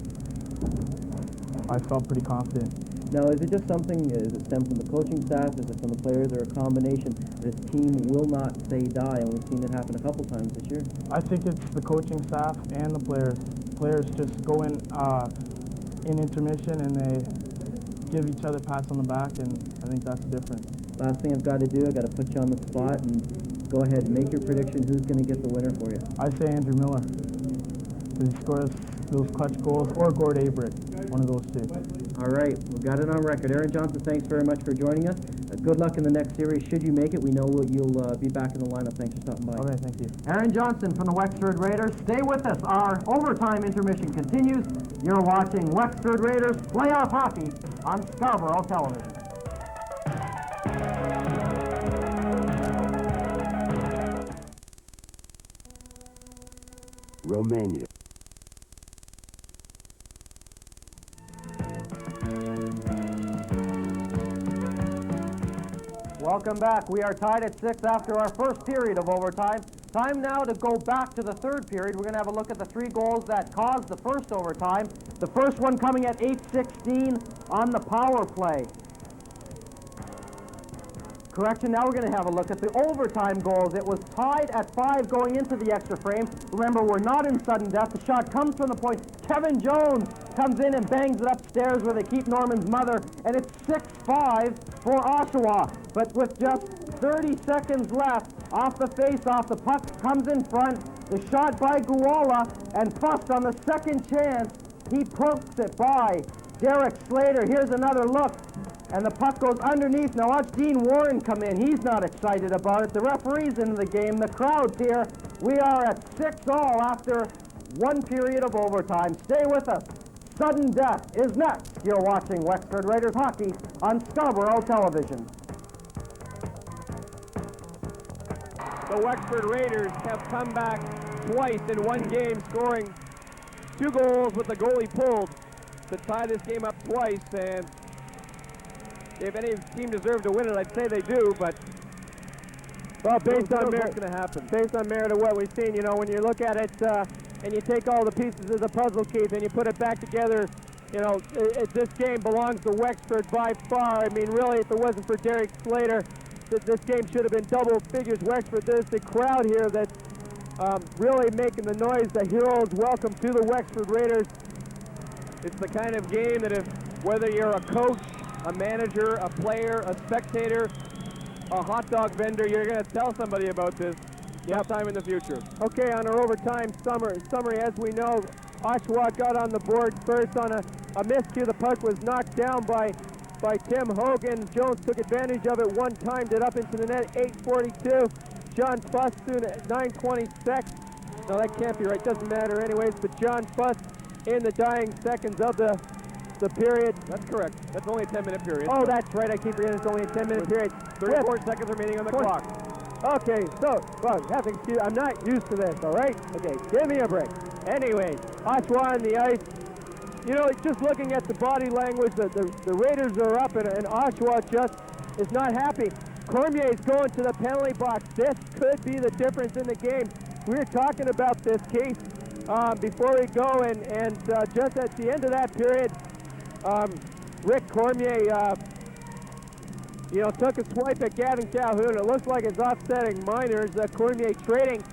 I felt pretty confident. Now, is it just something, does it stem from the coaching staff, is it from the players, or a combination? This team will not say die, and we've seen it happen a couple times this year. I think it's the coaching staff and the players. Players just go in intermission and they give each other pats on the back, and I think that's the difference. Last thing I've got to do, I've got to put you on the spot, and go ahead and make your prediction. Who's going to get the winner for you? I say Andrew Miller, because he scores those clutch goals, or Gord Abrick, one of those two. All right, we've got it on record. Aaron Johnson, thanks very much for joining us. Good luck in the next series. Should you make it, we know you'll be back in the lineup. Thanks for stopping by. Okay, thank you. Aaron Johnson from the Wexford Raiders. Stay with us. Our overtime intermission continues. You're watching Wexford Raiders playoff hockey on Scarborough Television. Romania. Welcome back. We are tied at 6 after our first period of overtime. Time now to go back to the third period. We're going to have a look at the 3 goals that caused the first overtime. The first one coming at 8:16 on the power play. Correction, now we're going to have a look at the overtime goals. It was tied at 5 going into the extra frame. Remember, we're not in sudden death. The shot comes from the point. Kevin Jones comes in and bangs it upstairs where they keep Norman's mother, and it's 6-5 for Oshawa. But with just 30 seconds left off the face-off, the puck comes in front. The shot by Guolla, and Fust on the second chance, he pokes it by Derek Slater. Here's another look. And the puck goes underneath. Now watch Dean Warren come in. He's not excited about it. The referee's into the game. The crowd's here. We are at 6-all after 1 period of overtime. Stay with us. Sudden death is next. You're watching Wexford Raiders hockey on Scarborough Television. The Wexford Raiders have come back twice in one game, scoring 2 goals with the goalie pulled to tie this game up twice. And if any team deserved to win it, I'd say they do, but well, based on merit, going to happen. Based on merit of what we've seen, you know, when you look at it and you take all the pieces of the puzzle, Keith, and you put it back together, you know, this game belongs to Wexford by far. I mean, really, if it wasn't for Derek Slater, this game should have been double figures Wexford. There's the crowd here that's really making the noise. The heroes welcome to the Wexford Raiders. It's the kind of game that if, whether you're a coach, a manager, a player, a spectator, a hot dog vendor, you're going to tell somebody about this sometime in the future. Okay, on our overtime summary, as we know, Oshawa got on the board first on a miscue. The puck was knocked down by Tim Hogan. Jones took advantage of it one time, did up into the net, 8:42. John Fuss soon at 9:26. No, that can't be right. Doesn't matter anyways. But John Fuss in the dying seconds of the period. That's correct. That's only a 10-minute period. Oh, that's right. I keep forgetting it's only a 10-minute period. 34 seconds remaining on the clock. Okay, so, well, I'm not used to this, all right? Okay, give me a break. Anyway, Oshawa on the ice. You know, just looking at the body language, the Raiders are up, and Oshawa just is not happy. Cormier is going to the penalty box. This could be the difference in the game. We were talking about this, Keith, before we go, and just at the end of that period, Rick Cormier, took a swipe at Gavin Colquhoun. It looks like it's offsetting minors. Cormier trading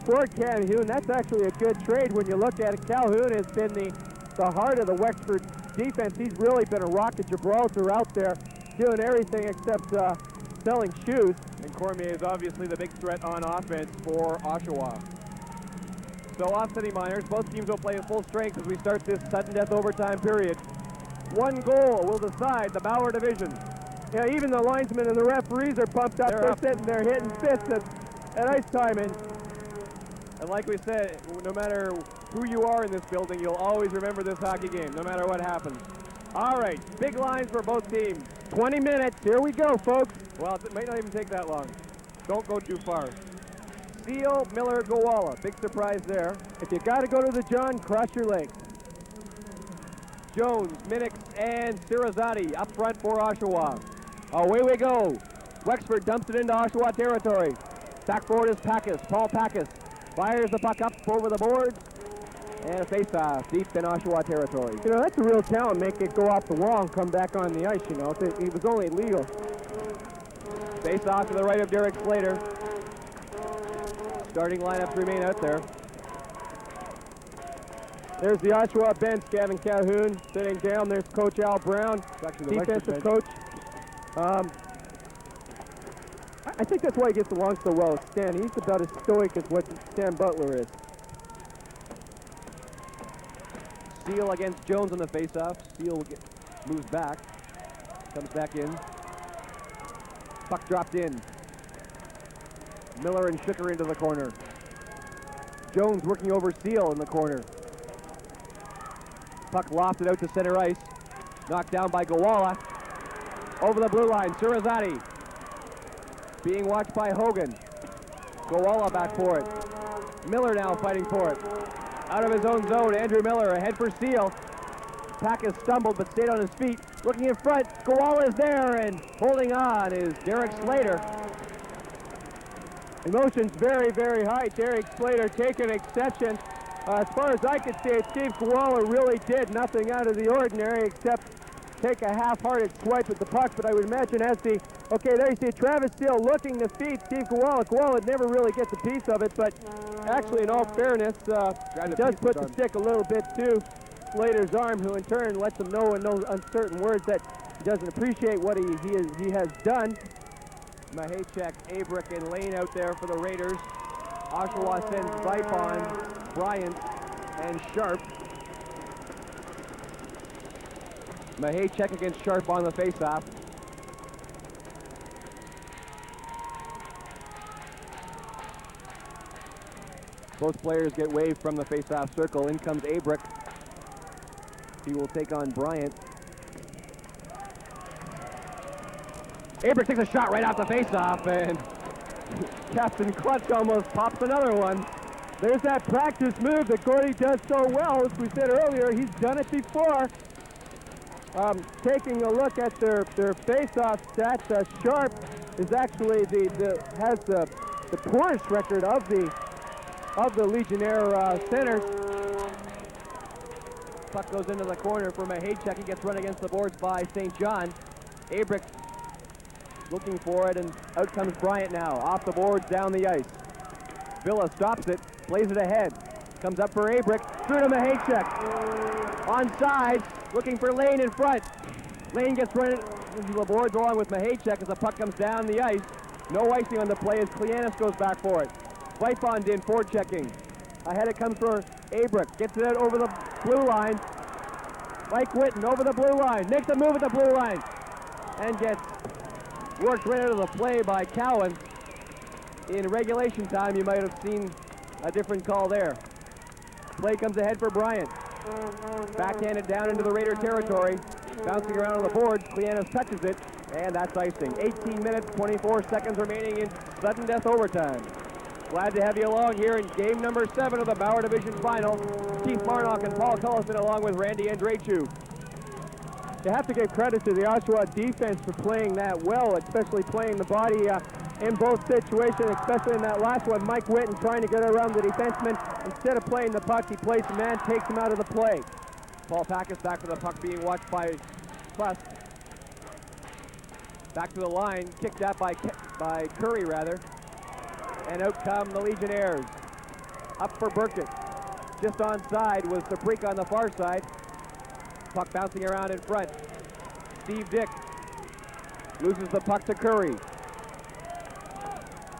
for Colquhoun. That's actually a good trade when you look at it. Colquhoun has been the heart of the Wexford defense. He's really been a rock at Gibraltar out there, doing everything except selling shoes. And Cormier is obviously the big threat on offense for Oshawa. So offsetting minors, both teams will play at full strength as we start this sudden death overtime period. One goal will decide the Bauer Division. Yeah, even the linesmen and the referees are pumped up. They're sitting there hitting fists at ice time. And like we said, no matter who you are in this building, you'll always remember this hockey game, no matter what happens. All right, big lines for both teams. 20 minutes. Here we go, folks. Well, it might not even take that long. Don't go too far. Seal, Miller, Guolla. Big surprise there. If you got to go to the John, cross your legs. Jones, Minix, and Sirazati up front for Oshawa. Away we go. Wexford dumps it into Oshawa territory. Back forward is Packus. Paul Packus fires the puck up over the boards. And a face-off deep in Oshawa territory. You know, that's a real talent. Make it go off the wall and come back on the ice, you know. It was only legal. Face-off to the right of Derek Slater. Starting lineups remain out there. There's the Oshawa bench. Gavin Colquhoun sitting down. There's Coach Al Brown, defensive coach. I think that's why he gets along so well with Stan. He's about as stoic as what Stan Butler is. Seal against Jones on the face-off. Seal moves back. Comes back in. Puck dropped in. Miller and Schicker into the corner. Jones working over Seal in the corner. Puck lofted out to center ice. Knocked down by Guolla. Over the blue line, Sirazati. Being watched by Hogan. Guolla back for it. Miller now fighting for it. Out of his own zone, Andrew Miller ahead for Seal. Packus stumbled but stayed on his feet. Looking in front, Guolla is there, and holding on is Derek Slater. Emotions very, very high. Derek Slater taking exception. As far as I could see it, Steve Guolla really did nothing out of the ordinary except take a half-hearted swipe at the puck, but I would imagine as the, okay, there you see Travis Steele looking to feed Steve Guolla. Guolla never really gets a piece of it, but actually, in all fairness, he does put the stick a little bit to Slater's arm, who in turn lets him know in those uncertain words that he doesn't appreciate what he has done. Mahachek, Abrick, and Lane out there for the Raiders. Oshawa sends Vipon, Bryant, and Sharp. Mahachek against Sharp on the faceoff. Both players get waved from the faceoff circle. In comes Abrick. He will take on Bryant. Abrick takes a shot right off the faceoff, and Captain Clutch almost pops another one. There's that practice move that Gordy does so well. As we said earlier, he's done it before. Taking a look at their face-off stats, Sharp is actually has the poorest record of the Legionnaire centers. Puck goes into the corner for Mahachek. He gets run against the boards by St. John. Abrick looking for it, and out comes Bryant now. Off the boards, down the ice. Villa stops it, plays it ahead. Comes up for Abrick, through to Mahachek. Onside, looking for Lane in front. Lane gets run into the boards along with Mahachek as the puck comes down the ice. No icing on the play as Cleanis goes back for it. Vipon in forechecking. Ahead it comes for Abrick. Gets it out over the blue line. Mike Whitten over the blue line. Makes a move at the blue line. And gets worked right out of the play by Cowan. In regulation time, you might have seen a different call there. Play comes ahead for Bryant. Backhanded down into the Raider territory. Bouncing around on the boards. Cleanos touches it, and that's icing. 18 minutes, 24 seconds remaining in sudden death overtime. Glad to have you along here in game number 7 of the Bauer Division Finals. Keith Marnock and Paul Cullison along with Randy Andreichu. You have to give credit to the Oshawa defense for playing that well, especially playing the body in both situations, especially in that last one. Mike Whitten trying to get around the defenseman. Instead of playing the puck, he plays the man, takes him out of the play. Paul Packus back to the puck being watched by Plus. Back to the line, kicked out by Curry rather. And out come the Legionnaires. Up for Burkett. Just onside was the freak on the far side. Puck bouncing around in front. Steve Dick loses the puck to Curry.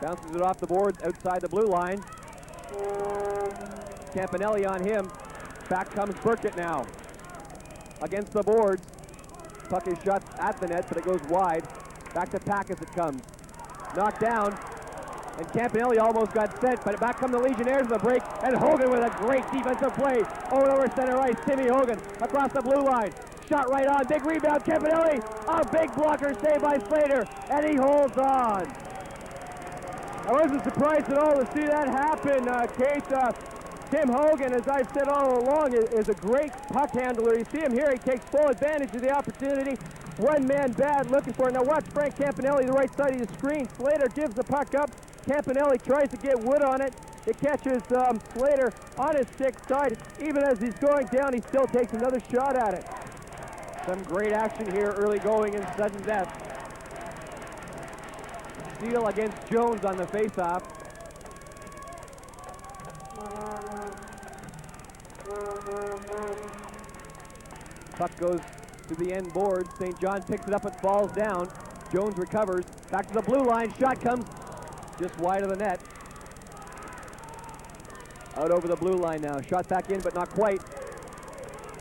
Bounces it off the boards outside the blue line. Campanelli on him. Back comes Burkett now. Against the boards. Puck is shot at the net, but it goes wide. Back to Packus it comes. Knocked down. And Campanelli almost got sent, but back come the Legionnaires in the break, and Hogan with a great defensive play. Over center ice, Timmy Hogan across the blue line. Shot right on, big rebound, Campanelli. A big blocker saved by Slater, and he holds on. I wasn't surprised at all to see that happen, Case. Tim Hogan, as I've said all along, is a great puck handler. You see him here, he takes full advantage of the opportunity. One man bad looking for it. Now watch Frank Campanelli, the right side of the screen. Slater gives the puck up. Campanelli tries to get Wood on it. It catches Slater on his stick side. Even as he's going down, he still takes another shot at it. Some great action here early going in sudden death. Steele against Jones on the faceoff. Puck goes to the end board. St. John picks it up and falls down. Jones recovers. Back to the blue line. Shot comes just wide of the net. Out over the blue line now. Shot back in, but not quite.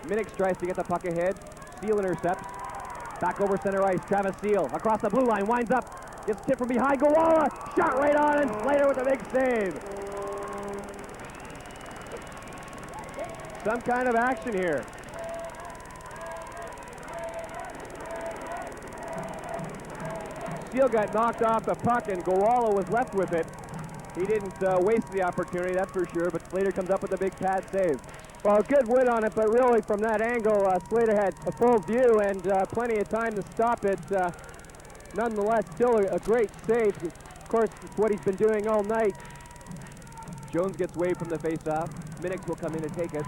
Minix tries to get the puck ahead. Steele intercepts. Back over center ice. Travis Steele across the blue line. Winds up. Gets tipped from behind. Guolla. Shot right on, and Slater with a big save. Some kind of action here. Steele got knocked off the puck, and Guolla was left with it. He didn't waste the opportunity, that's for sure, but Slater comes up with a big pad save. Well, good win on it, but really from that angle, Slater had a full view and plenty of time to stop it. Nonetheless, still a great save. Of course, it's what he's been doing all night. Jones gets waved from the faceoff. Minix will come in to take it.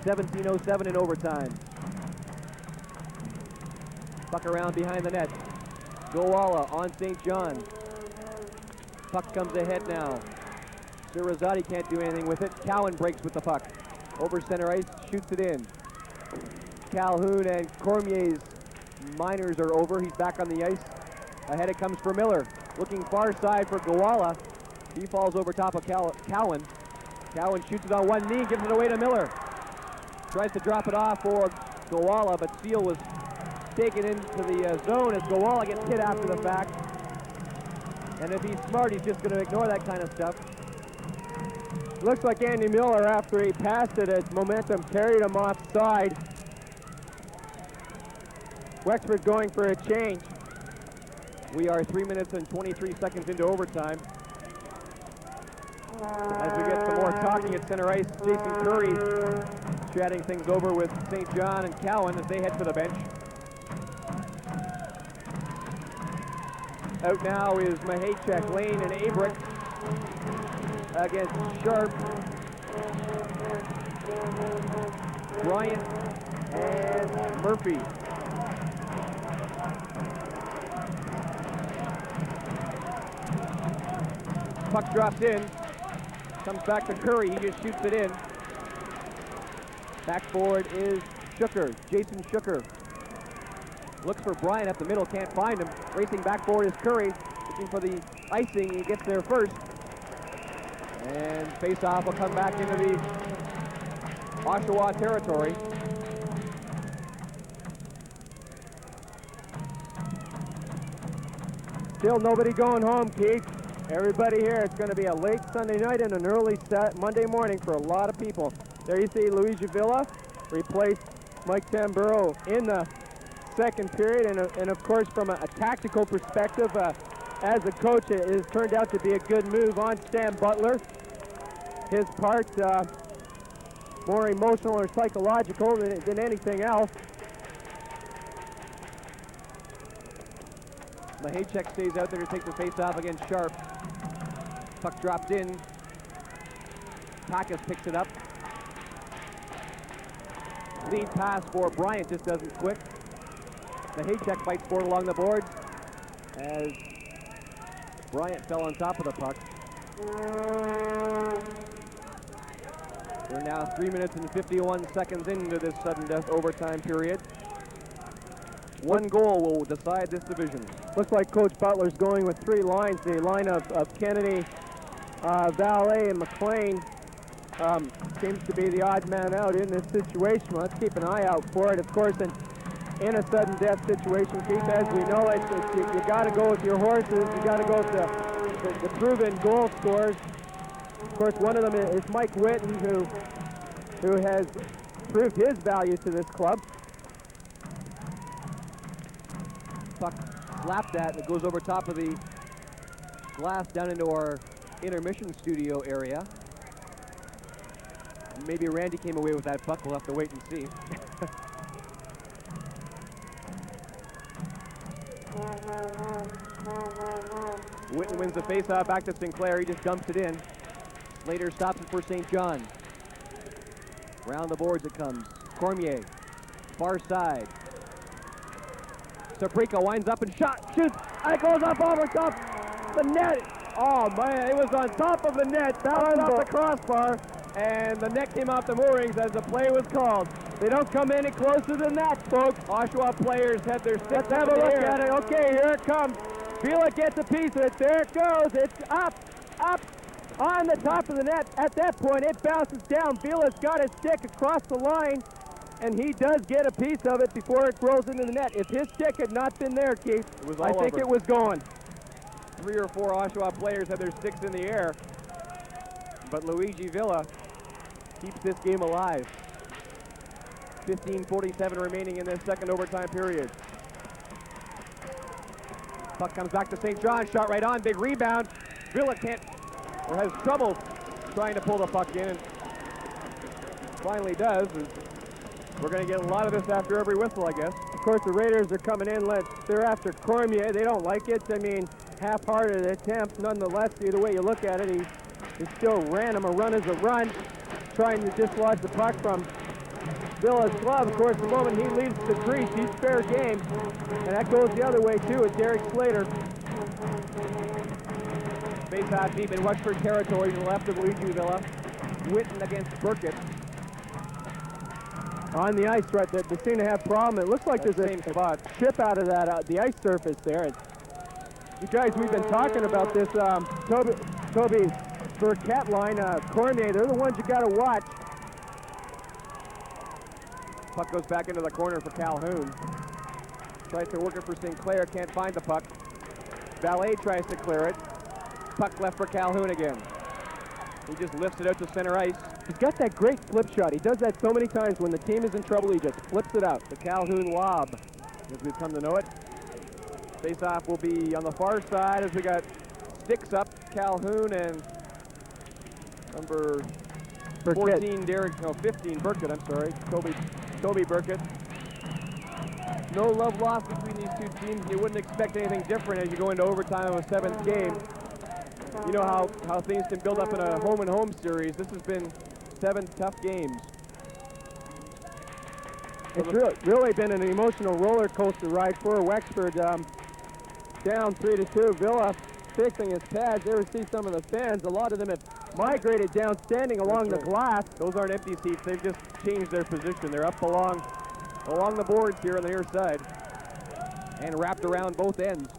17:07 in overtime. Puck around behind the net. Goalwalla on St. John. Puck comes ahead now. Sir Rosati can't do anything with it. Cowan breaks with the puck. Over center ice, shoots it in. Calhoun and Cormier's minors are over. He's back on the ice. Ahead it comes for Miller. Looking far side for Goalwalla. He falls over top of Cowan. Cowan shoots it on one knee, gives it away to Miller. Tries to drop it off for Goalwalla, but Steele was taken into the zone as Goalwalla gets hit after the fact. And if he's smart, he's just going to ignore that kind of stuff. Looks like Andy Miller, after he passed it, as momentum carried him offside. Wexford going for a change. We are 3 minutes and 23 seconds into overtime. As we get some more talking at center ice, Jason Curry chatting things over with St. John and Cowan as they head to the bench. Out now is Mahachek, Lane, and Abrick against Sharp, Bryant, and Murphy. Puck drops in, comes back to Curry, he just shoots it in. Back forward is Shooker, Jason Shooker. Looks for Bryant up the middle, can't find him. Racing back forward is Curry, looking for the icing, he gets there first. And face-off will come back into the Oshawa territory. Still nobody going home, Keith. Everybody here. It's going to be a late Sunday night and an early Monday morning for a lot of people. There you see Luigi Villa replaced Mike Tamburo in the second period, and of course from a tactical perspective, as a coach, it has turned out to be a good move on Stan Butler. His part more emotional or psychological than anything else. Mahachek stays out there to take the face-off against Sharp. Puck dropped in. Pakas picks it up. Lead pass for Bryant just doesn't quick. Mahachek fights for it along the boards as Bryant fell on top of the puck. We're now 3 minutes and 51 seconds into this sudden death overtime period. One goal will decide this division. Looks like Coach Butler's going with three lines. The line of Kennedy, Valet, and McLean seems to be the odd man out in this situation. Let's keep an eye out for it. Of course, in a sudden death situation, Keith, as we know, you got to go with your horses. You got to go with the proven goal scorers. Of course, one of them is Mike Whitten, who has proved his value to this club. Puck slapped at, and it goes over top of the glass down into our intermission studio area. Maybe Randy came away with that puck. We'll have to wait and see. Whitten wins the faceoff back to Sinclair. He just dumps it in. Slater stops it for St. John. Round the boards it comes. Cormier, far side. Saprika winds up and shoots. And it goes up over top the net. Oh man, it was on top of the net, bounced off the crossbar, and the net came off the moorings as the play was called. They don't come any closer than that, folks. Oshawa players had their sticks. Let's have a look at it. Okay, here it comes. Vila gets a piece of it. There it goes. It's up on the top of the net. At that point, it bounces down. Vila's got his stick across the line, and he does get a piece of it before it rolls into the net. If his stick had not been there, Keith, I think it was going. 3 or 4 Oshawa players had their sticks in the air, but Luigi Villa keeps this game alive. 15:47 remaining in this second overtime period. Puck comes back to St. John, shot right on, big rebound. Villa has trouble trying to pull the puck in, and finally does. We're going to get a lot of this after every whistle, I guess. Of course, the Raiders are coming in. They're after Cormier. They don't like it. I mean, half-hearted attempt. Nonetheless, either way you look at it, he still ran him. A run is a run, trying to dislodge the puck from Villa's glove. Of course, the moment he leaves the crease, he's fair game. And that goes the other way, too, with Derek Slater. Face-off deep in Wexford territory to the left of Luigi Villa. Whitten against Burkett. On the ice right there, they seem to have a problem. It looks like there's a chip out of that the ice surface there. And you guys, we've been talking about this. Toby Burkett line, Cormier, they're the ones you got to watch. Puck goes back into the corner for Calhoun. Tries to work it for Sinclair, can't find the puck. Valet tries to clear it. Puck left for Calhoun again. He just lifts it out to center ice. He's got that great flip shot. He does that so many times. When the team is in trouble, he just flips it out. The Calhoun lob, as we've come to know it. Face-off will be on the far side as we got sticks up. Calhoun and number 15 Burkett, I'm sorry. Toby Burkett. No love lost between these two teams. You wouldn't expect anything different as you go into overtime of a 7th game. You know how things can build up in a home-and-home series. This has been 7 tough games. It's really been an emotional roller coaster ride for Wexford. Down 3-2. Villa fixing his pads. There we see some of the fans. A lot of them have migrated down, standing along the glass. Those aren't empty seats. They've just changed their position. They're up along the boards here on the near side and wrapped around both ends.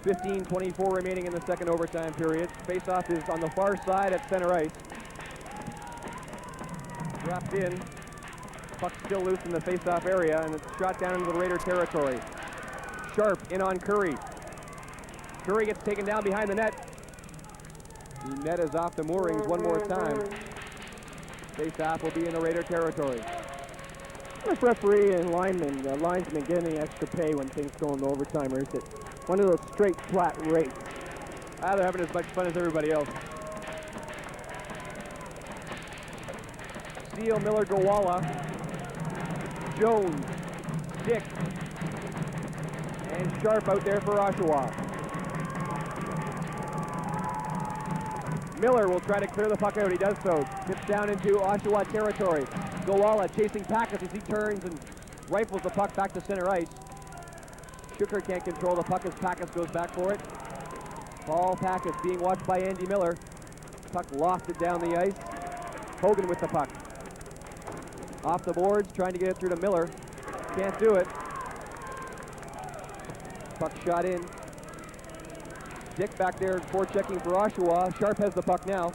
.24 remaining in the second overtime period. Face-off is on the far side at center ice. Dropped in. Puck still loose in the face-off area, and it's shot down into the Raider territory. Sharp in on Curry. Curry gets taken down behind the net. The net is off the moorings one more time. Face-off will be in the Raider territory. If referee and linesman get any extra pay when things go into overtime, or is it one of those straight flat rates? They're having as much fun as everybody else. Seal, Miller, Guolla, Jones, Dick, and Sharp out there for Oshawa. Miller will try to clear the puck out. He does so. Tips down into Oshawa territory. Guolla chasing Packus as he turns and rifles the puck back to center ice. Shuker can't control the puck as Packus goes back for it. Paul Packus being watched by Andy Miller. Puck lofted down the ice. Hogan with the puck. Off the boards, trying to get it through to Miller. Can't do it. Puck shot in. Dick back there forechecking for Oshawa. Sharp has the puck now.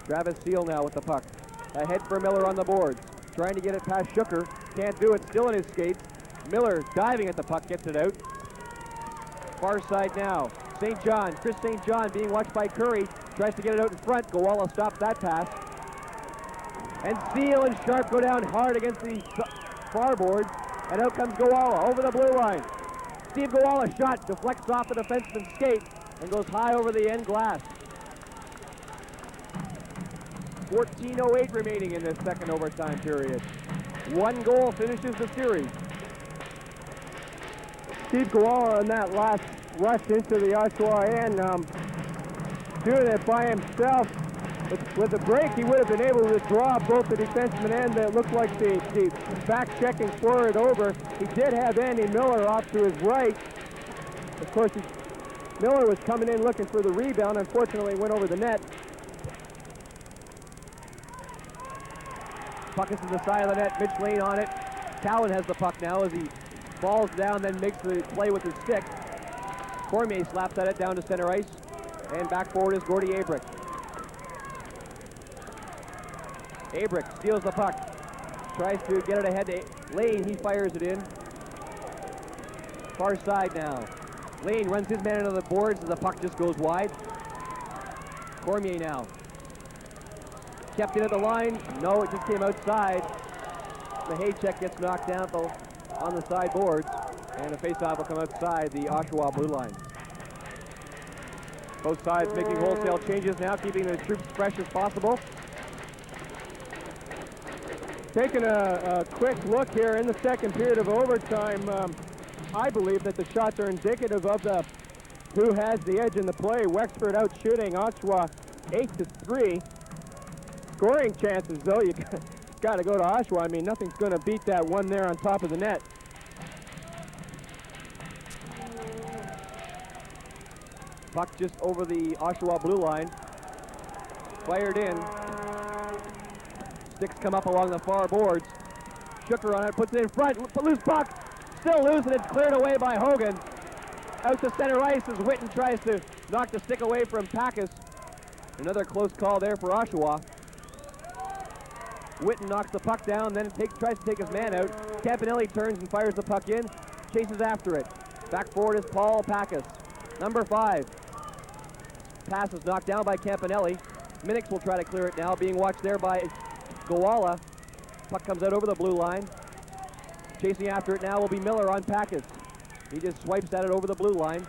Travis Seal now with the puck. Ahead for Miller on the boards. Trying to get it past Shuker. Can't do it, still in his skates. Miller diving at the puck, gets it out. Far side now. St. John, Chris St. John being watched by Curry. Tries to get it out in front. Guolla stops that pass. And Seal and Sharp go down hard against the far boards. And out comes Guolla over the blue line. Steve Guolla's shot deflects off the defenseman's skate and goes high over the end glass. 14:08 remaining in this second overtime period. One goal finishes the series. Steve Guolla on that last rush into the Oshawa end, doing it by himself. With the break, he would have been able to draw both the defenseman and it looked like the back-checking forward over. He did have Andy Miller off to his right. Of course, Miller was coming in looking for the rebound. Unfortunately, went over the net. Puck is to the side of the net. Mitch Lane on it. Cowan has the puck now as he falls down, then makes the play with his stick. Cormier slaps at it down to center ice. And back forward is Gordy Abrick. Abrick steals the puck. Tries to get it ahead to Lane. He fires it in. Far side now. Lane runs his man into the boards as the puck just goes wide. Cormier now. Kept it at the line. No, it just came outside. The Haycheck gets knocked down on the side boards. And the faceoff will come outside the Oshawa blue line. Both sides making wholesale changes now, keeping the troops fresh as possible. Taking a quick look here in the second period of overtime, I believe that the shots are indicative of who has the edge in the play. Wexford out shooting Oshawa 8-3. Scoring chances, though, you got to go to Oshawa. I mean, nothing's going to beat that one there on top of the net. Puck just over the Oshawa blue line. Fired in. Sticks come up along the far boards. Shuker on it, puts it in front. Loose puck. Still loose, and it's cleared away by Hogan. Out to center ice as Witten tries to knock the stick away from Packus. Another close call there for Oshawa. Witten knocks the puck down, then tries to take his man out. Campanelli turns and fires the puck in. Chases after it. Back forward is Paul Packus. Number 5. Pass is knocked down by Campanelli. Minix will try to clear it now, being watched there by Guolla. Puck comes out over the blue line. Chasing after it now will be Miller on Packus. He just swipes at it over the blue line.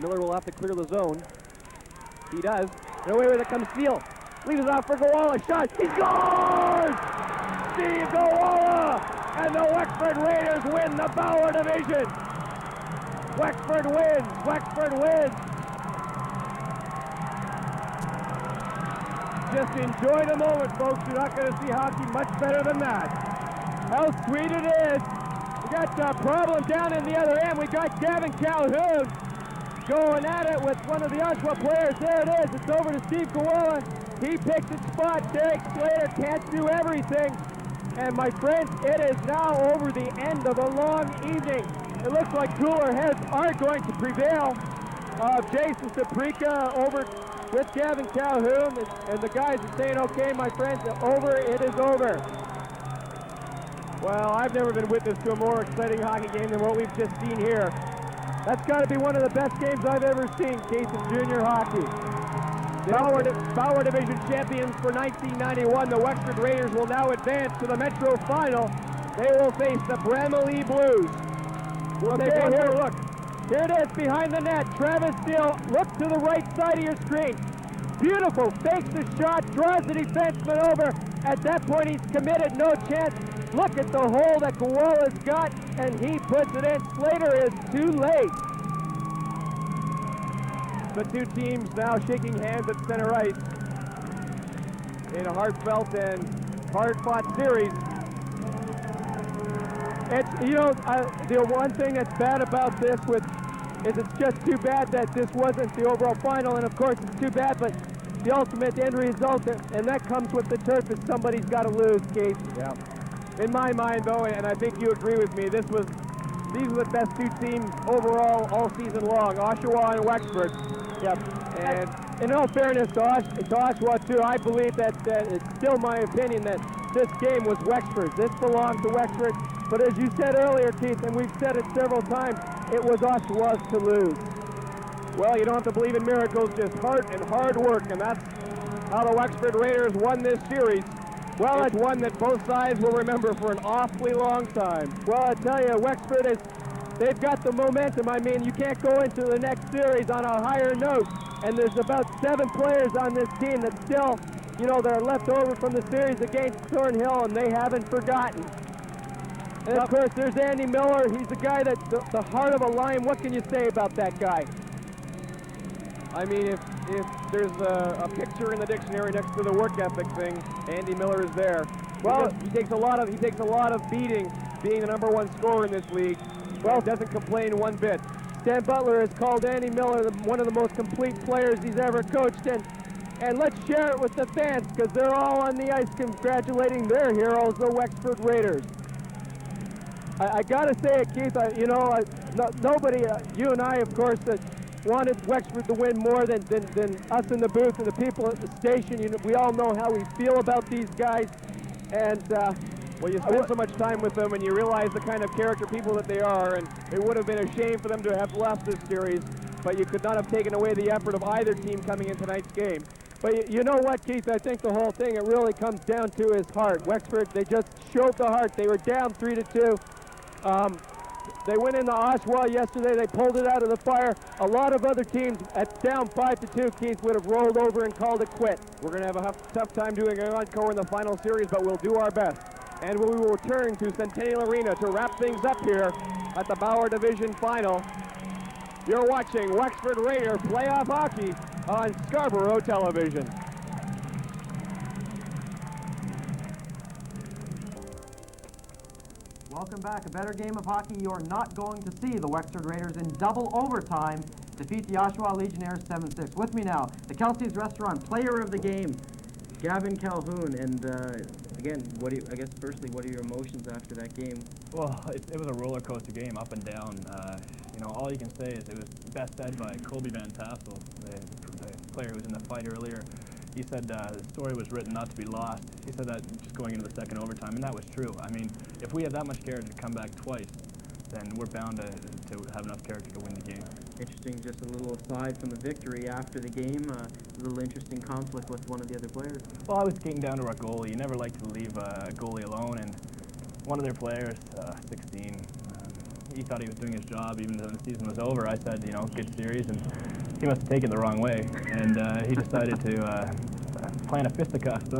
Miller will have to clear the zone. He does. And away with it comes Seal. Leaves it off for Guolla. Shot. He scores! Steve Guolla! And the Wexford Raiders win the Bauer Division. Wexford wins. Wexford wins. Just enjoy the moment, folks. You're not going to see hockey much better than that. How sweet it is. We got a problem down in the other end. We got Gavin Colquhoun going at it with one of the Oshawa players. There it is. It's over to Steve Guolla. He picks his spot. Derek Slater can't do everything. And my friends, it is now over the end of a long evening. It looks like cooler heads are going to prevail. Jason Saprika over with Gavin Colquhoun, and the guys are saying, okay, my friends, over, it is over. Well, I've never been witness to a more exciting hockey game than what we've just seen here. That's got to be one of the best games I've ever seen, Keith, in junior hockey. Bauer Division champions for 1991, the Wexford Raiders will now advance to the Metro Final. They will face the Bramalea Blues. We'll take one more look. Here it is behind the net. Travis Steele, look to the right side of your screen. Beautiful, fakes the shot, draws the defenseman over. At that point, he's committed, no chance. Look at the hole that Guolla's got, and he puts it in. Slater is too late. The two teams now shaking hands at center ice in a heartfelt and hard-fought series. It's, you know, the one thing that's bad about this is it's just too bad that this wasn't the overall final, and of course it's too bad, but the ultimate end result, and that comes with the turf, is somebody's got to lose, Keith. Yeah. In my mind, though, and I think you agree with me, these were the best two teams overall all season long, Oshawa and Wexford. Yep. And in all fairness to Oshawa, too, I believe that it's still my opinion that this game was Wexford's. This belonged to Wexford. But as you said earlier, Keith, and we've said it several times, it was Oshawa's to lose. Well, you don't have to believe in miracles, just heart and hard work, and that's how the Wexford Raiders won this series. Well, it's one that both sides will remember for an awfully long time. Well, I tell you, Wexford they've got the momentum. I mean, you can't go into the next series on a higher note, and there's about 7 players on this team that still, you know, they're left over from the series against Thornhill, and they haven't forgotten. And of course, there's Andy Miller. He's the guy that's the heart of a lion. What can you say about that guy? I mean, if there's a picture in the dictionary next to the work ethic thing, Andy Miller is there. Well, he takes a lot of beating, being the #1 scorer in this league. Well, doesn't complain one bit. Stan Butler has called Andy Miller one of the most complete players he's ever coached, and let's share it with the fans, because they're all on the ice congratulating their heroes, the Wexford Raiders. I gotta say it, Keith. Nobody, you and I, of course, wanted Wexford to win more than us in the booth and the people at the station. You know, we all know how we feel about these guys, and well, you spend so much time with them, and you realize the kind of character people that they are, and it would have been a shame for them to have left this series, but you could not have taken away the effort of either team coming in tonight's game. But you know what, Keith? I think the whole thing, it really comes down to his heart. Wexford, they just showed the heart. They were down 3-2. They went into Oshawa yesterday. They pulled it out of the fire. A lot of other teams at down 5-2, Keith, would have rolled over and called it quit. We're going to have a tough time doing an encore in the final series, but we'll do our best. And we will return to Centennial Arena to wrap things up here at the Bauer Division Final. You're watching Wexford Raider playoff hockey on Scarborough Television. Welcome back. A better game of hockey you're not going to see. The Wexford Raiders in double overtime defeat the Oshawa Legionaires 7-6. With me now, the Kelsey's Restaurant Player of the Game, Gavin Colquhoun. And again, I guess firstly, what are your emotions after that game? Well, it was a roller coaster game, up and down. You know, all you can say is it was best said by Colby Van Tassel, the player who was in the fight earlier. He said the story was written not to be lost. He said that just going into the second overtime, and that was true. I mean, if we have that much character to come back twice, then we're bound to have enough character to win the game. Interesting, just a little aside from the victory after the game, a little interesting conflict with one of the other players. Well, I was getting down to our goalie. You never like to leave a goalie alone, and one of their players, 16, he thought he was doing his job even though the season was over. I said, you know, get serious, and he must have taken it the wrong way, and he decided to plant a fisticuff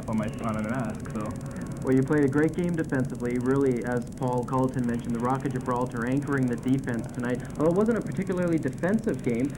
on an mask. So. Well, you played a great game defensively, really, as Paul Colton mentioned, the Rock of Gibraltar anchoring the defense tonight. Although it wasn't a particularly defensive game,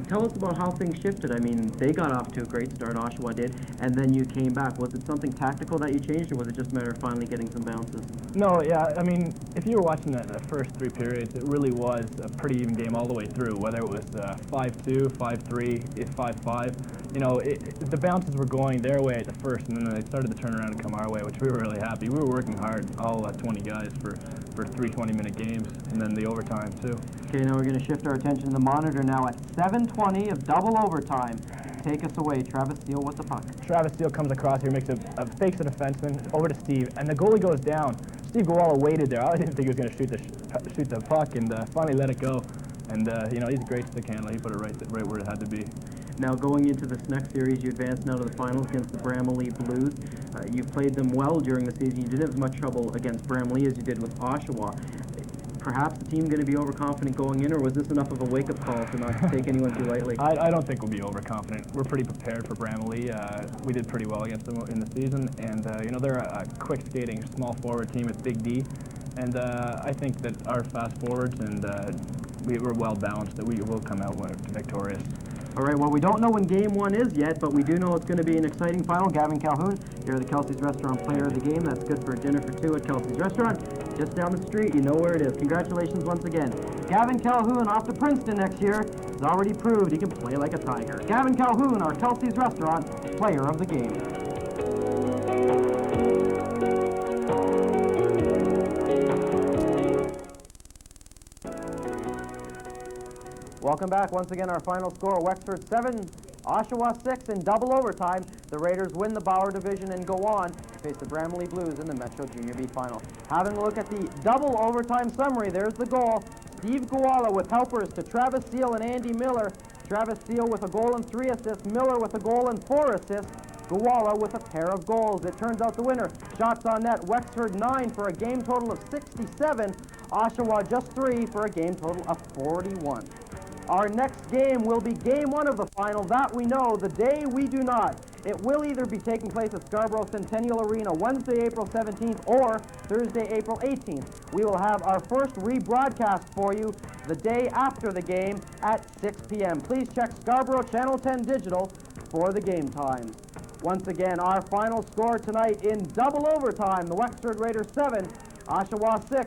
tell us about how things shifted. I mean, they got off to a great start, Oshawa did, and then you came back. Was it something tactical that you changed, or was it just a matter of finally getting some bounces? No, yeah, I mean, if you were watching the first 3 periods, it really was a pretty even game all the way through, whether it was 5-2, 5-3, 5-5. you know, the bounces were going their way at the first, and then they started to turn around and come our way, which we were really happy. We were working hard, all 20 guys, for 3 20-minute games, and then the overtime, too. Okay, now we're going to shift our attention to the monitor now at 7:20 of double overtime. Take us away, Travis Steele with the puck. Travis Steele comes across here, fakes a defenseman over to Steve, and the goalie goes down. Steve Guolla waited there. I didn't think he was going to shoot the puck, and finally let it go. And you know, he's a great stick handler. He put it right where it had to be. Now going into this next series, you advance now to the finals against the Bramalea Blues. You played them well during the season. You didn't have as much trouble against Bramalea as you did with Oshawa. Perhaps the team going to be overconfident going in, or was this enough of a wake-up call to not take anyone too lightly? I don't think we'll be overconfident. We're pretty prepared for Bramalea. We did pretty well against them in the season, and you know, they're a quick skating, small forward team with big D, and I think that our fast forwards and we're well balanced, that we will come out victorious. All right, well, we don't know when Game 1 is yet, but we do know it's going to be an exciting final. Gavin Colquhoun, here at the Kelsey's Restaurant Player of the Game. That's good for a dinner for 2 at Kelsey's Restaurant. Just down the street, you know where it is. Congratulations once again. Gavin Colquhoun off to Princeton next year has already proved he can play like a tiger. Gavin Colquhoun, our Kelsey's Restaurant Player of the Game. Welcome back. Once again, our final score, Wexford 7, Oshawa 6 in double overtime. The Raiders win the Bauer Division and go on to face the Bramalea Blues in the Metro Junior B Final. Having a look at the double overtime summary, there's the goal. Steve Guolla with helpers to Travis Steele and Andy Miller. Travis Steele with a goal and 3 assists. Miller with a goal and 4 assists. Guolla with a pair of goals. It turns out the winner. Shots on net, Wexford 9 for a game total of 67. Oshawa just 3 for a game total of 41. Our next game will be Game 1 of the final. That we know. The day we do not. It will either be taking place at Scarborough Centennial Arena Wednesday, April 17th or Thursday, April 18th. We will have our first rebroadcast for you the day after the game at 6 p.m. Please check Scarborough Channel 10 Digital for the game times. Once again, our final score tonight in double overtime, the Wexford Raiders 7, Oshawa 6.